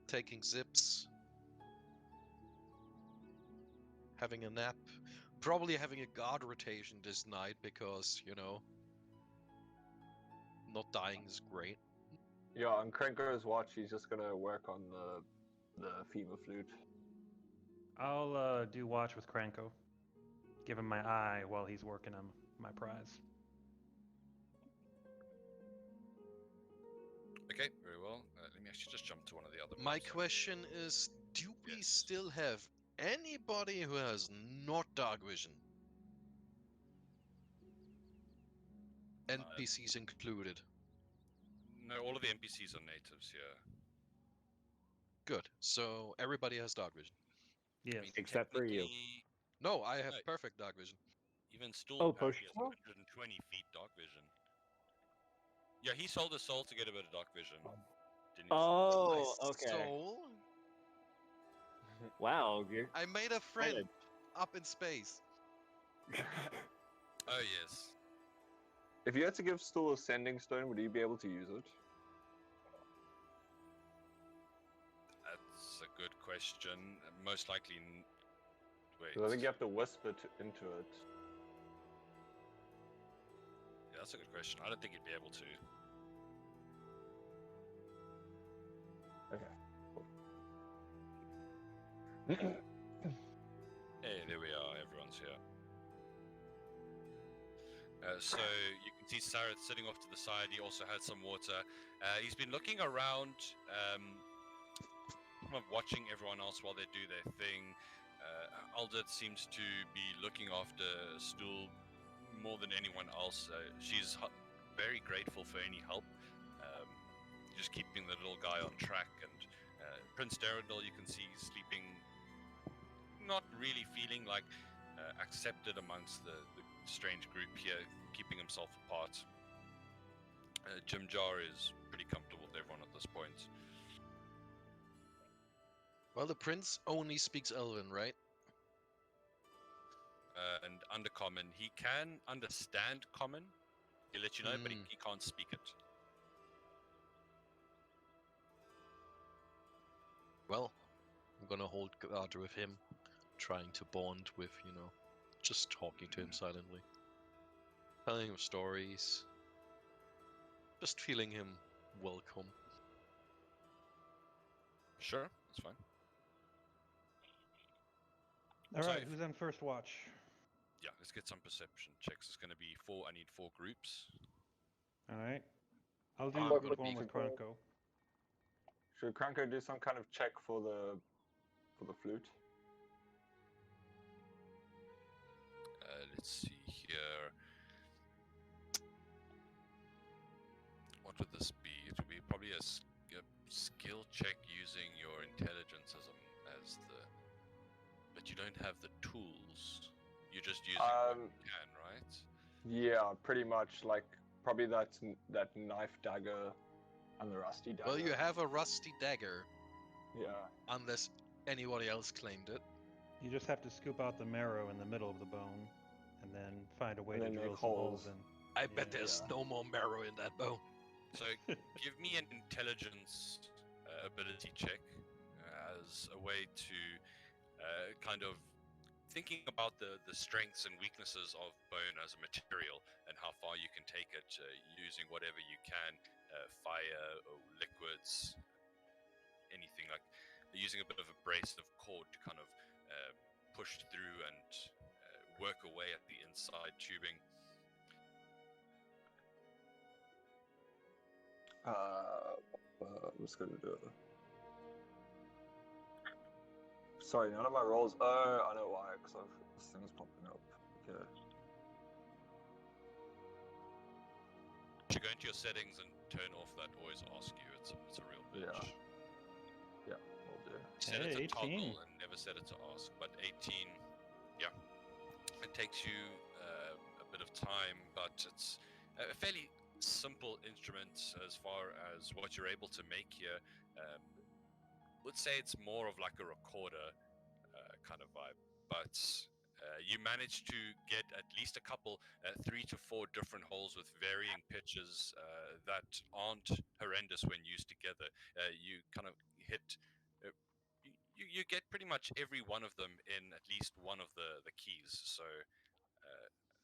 Taking zips. Having a nap. Probably having a guard rotation this night because, you know, not dying is great. Yeah, on Krenko's watch, he's just gonna work on the fever flute. I'll do watch with Kranko. Give him my eye while he's working on my prize. Okay, very well. Let me actually just jump to one of the other My maps. question is, do we Yes. still have anybody who has not dark vision? NPCs included. No, all of the NPCs are natives here. Good. So everybody has dark vision. Yes. I mean, Except for you. technically, No, I have No. perfect dark vision. even still, Oh, apparently has potion? 120 feet dark vision. Yeah, he sold his soul to get a bit of dark vision. Didn't he? Oh, My okay. soul? Wow, you're I made a friend Solid. up in space. Oh, yes. If you had to give Stool a sending stone, would you be able to use it? That's a good question. Most likely. Wait. 'Cause I think you have to whisper into it. Yeah, that's a good question. I don't think you'd be able to. Hey, there we are. Everyone's here. So you can see Sareth sitting off to the side. He also had some water. He's been looking around, kind of watching everyone else while they do their thing. Aldith seems to be looking after Stool more than anyone else. She's very grateful for any help, just keeping the little guy on track. And Prince Darendal, you can see sleeping, not really feeling like accepted amongst the strange group here, keeping himself apart. Jim Jar is pretty comfortable with everyone at this point. Well, the prince only speaks Elven, right? And Undercommon, he can understand Common. He'll let you know, but he can't speak it. Well, I'm gonna hold guard with him, trying to bond with, you know, just talking to him silently. Telling him stories. Just feeling him welcome. Sure, that's fine. All So right, if- who's on first watch? Yeah, let's get some perception checks. It's going to be 4. I need 4 groups. All right. I'll do Work good with one me. with Kranko. Should Kranko do some kind of check for the flute? Let's see here. What would this be? It would be probably a skill check using your intelligence as the. But you don't have the tools. You're just using what you can, right? Yeah, pretty much. Like probably that knife dagger and the rusty dagger. Well, you have a rusty dagger, Yeah. unless anybody else claimed it. You just have to scoop out the marrow in the middle of the bone, and then find a way And to then drill make some holes holes. in. I bet Yeah. there's no more marrow in that bone. So give me an intelligence ability check as a way to kind of thinking about the strengths and weaknesses of bone as a material and how far you can take it using whatever you can, fire or liquids, anything like using a bit of abrasive cord to kind of push through and work away at the inside tubing. I'm just gonna do it. Sorry, none of my rolls. Oh, I know why, because this thing's popping up. Okay. You should go into your settings and turn off that always ask you. It's a real bitch. Yeah, will do. Set it Hey, to toggle 18. and never set it to ask. But 18, yeah, it takes you a bit of time, but it's a fairly simple instrument as far as what you're able to make here. Let's say it's more of like a recorder kind of vibe, but you manage to get at least a couple, 3 to 4 different holes with varying pitches that aren't horrendous when used together. You kind of hit, you get pretty much every one of them in at least one of the keys. So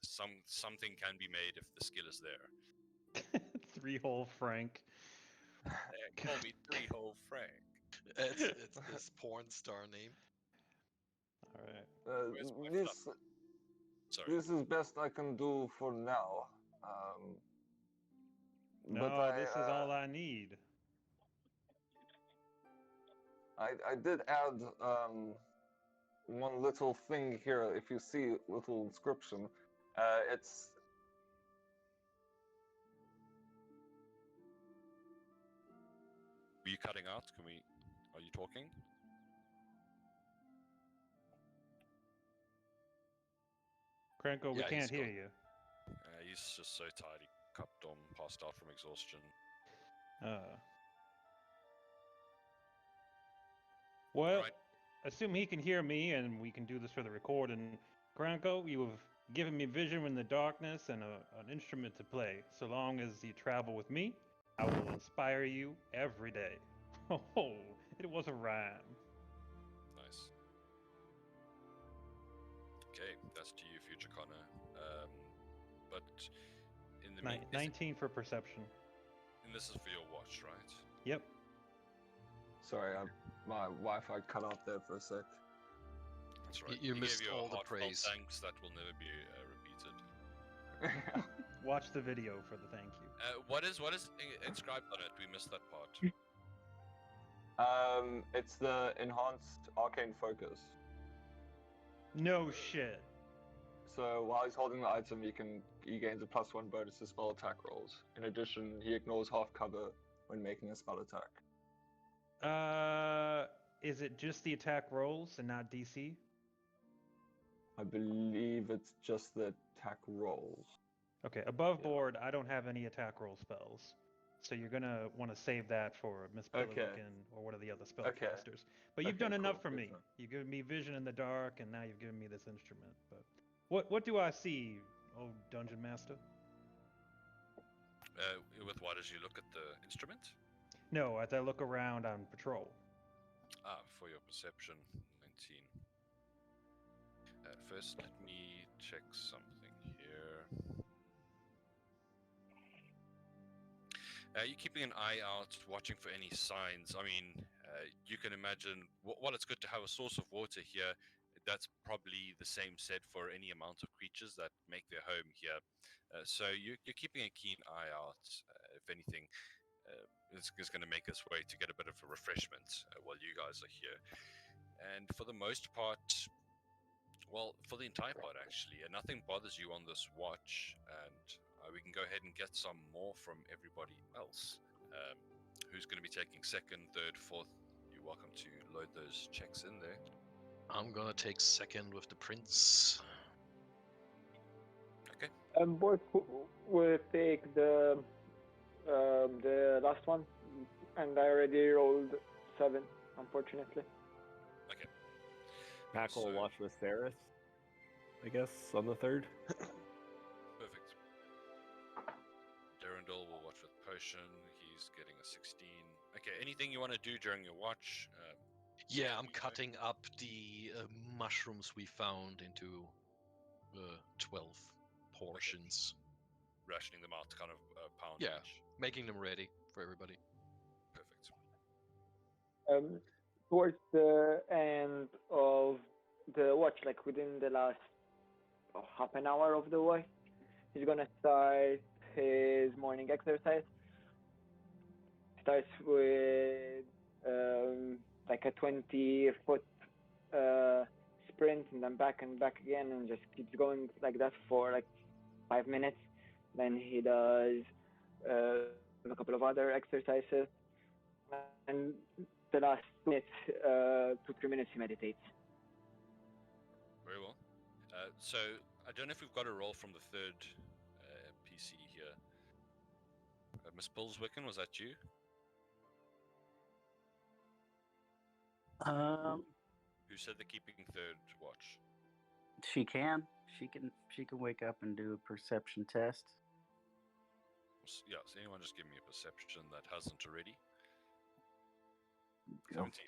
something can be made if the skill is there. 3-hole Frank. Call me 3-hole Frank. It's this porn star name. All right. Where's my This Sorry. this is best I can do for now. No, but this is all I need. I did add one little thing here. If you see little inscription, it's Are you cutting out? Are you talking? Krenko, we Yeah, can't he's hear gone. you. He's just so tired. He cupped on, passed out from exhaustion. Well, Right. assume he can hear me and we can do this for the record. And Krenko, you have given me vision in the darkness and an instrument to play. So long as you travel with me, I will inspire you every day. Oh, it was a rhyme. Nice. Okay, that's to you, future Connor. But in the meantime, 19 for perception. and this is for your watch, right? Yep. sorry, my Wi-Fi cut out there for a sec. That's right. You He missed gave you all a the heartfelt praise. thanks that will never be repeated. Watch the video for the thank you. What is inscribed on it? We missed that part. It's the enhanced arcane focus. No shit. So while he's holding the item, he gains a +1 bonus to spell attack rolls. In addition, he ignores half cover when making a spell attack. Is it just the attack rolls and not DC? I believe it's just the attack rolls. Okay, above Yeah. board, I don't have any attack roll spells. So you're gonna want to save that for Miss Okay. Pillowick or one of the other spellcasters. Okay. But you've Okay, done enough cool, for good me. to know. You've given me vision in the dark, and now you've given me this instrument. But what do I see, oh Dungeon Master? With what, as you look at the instrument? No, as I look around on patrol. For your perception, 19. First, let me check something here. You're keeping an eye out, watching for any signs. I mean, you can imagine, while it's good to have a source of water here, that's probably the same said for any amount of creatures that make their home here. So you're keeping a keen eye out. If anything, is going to make its way to get a bit of a refreshment while you guys are here. And for the most part, well, for the entire part actually, nothing bothers you on this watch, and we can go ahead and get some more from everybody else. Who's going to be taking second, third, fourth? You're welcome to load those checks in there. I'm gonna take second with the prince. Okay. Both will take the last one, and I already rolled 7, unfortunately. Okay. Pack will So- watch with Ceres. I guess, on the 3rd. Perfect. Durandal will watch with potion. He's getting a 16. Okay, anything you want to do during your watch? Yeah, I'm we go. cutting up the mushrooms we found into 12 portions. Rationing them out to kind of pound Yeah, each. making them ready for everybody. Perfect. Towards the end of the watch, like within the last half an hour of the watch, he's gonna start his morning exercise. Starts with like a 20-foot sprint and then back and back again, and just keeps going like that for like 5 minutes. Then he does a couple of other exercises, and the last 2 minutes, 2-3 minutes, he meditates. Very well. So I don't know if we've got a roll from the 3rd PC here. Miss Bullswicken, was that you? Who said they're keeping 3rd watch? She can. She can wake up and do a perception test. Yeah, so anyone just give me a perception that hasn't already? Go. 17.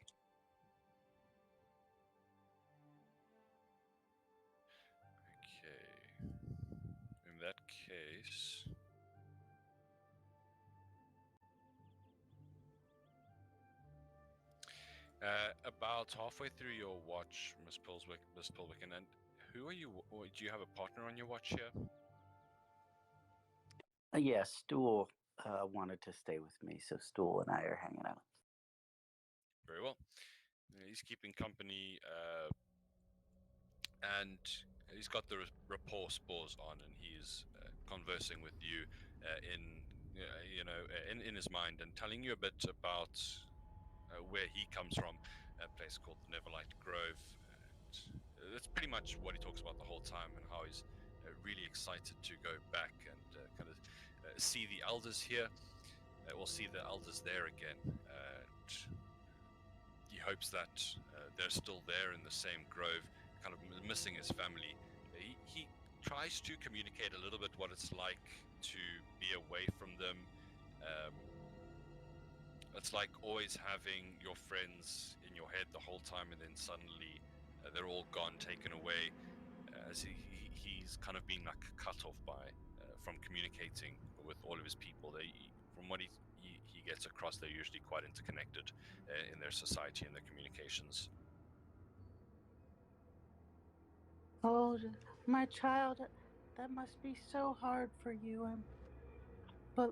Okay. In that case... about halfway through your watch, Miss Pulwicken, and who are you? Or do you have a partner on your watch here? Yes, Stool wanted to stay with me, so Stool and I are hanging out. Very well. He's keeping company, and he's got the rapport spores on, and he's conversing with you in his mind, and telling you a bit about where he comes from, a place called the Neverlight Grove. And that's pretty much what he talks about the whole time, and how he's really excited to go back and kind of see the elders here, or see the elders there again. And he hopes that they're still there in the same grove, kind of missing his family. He tries to communicate a little bit what it's like to be away from them. It's like always having your friends in your head the whole time, and then suddenly they're all gone, taken away, as he's kind of been like cut off from communicating with all of his people. From what he gets across, they're usually quite interconnected in their society and their communications. Oh, my child, that must be so hard for you. But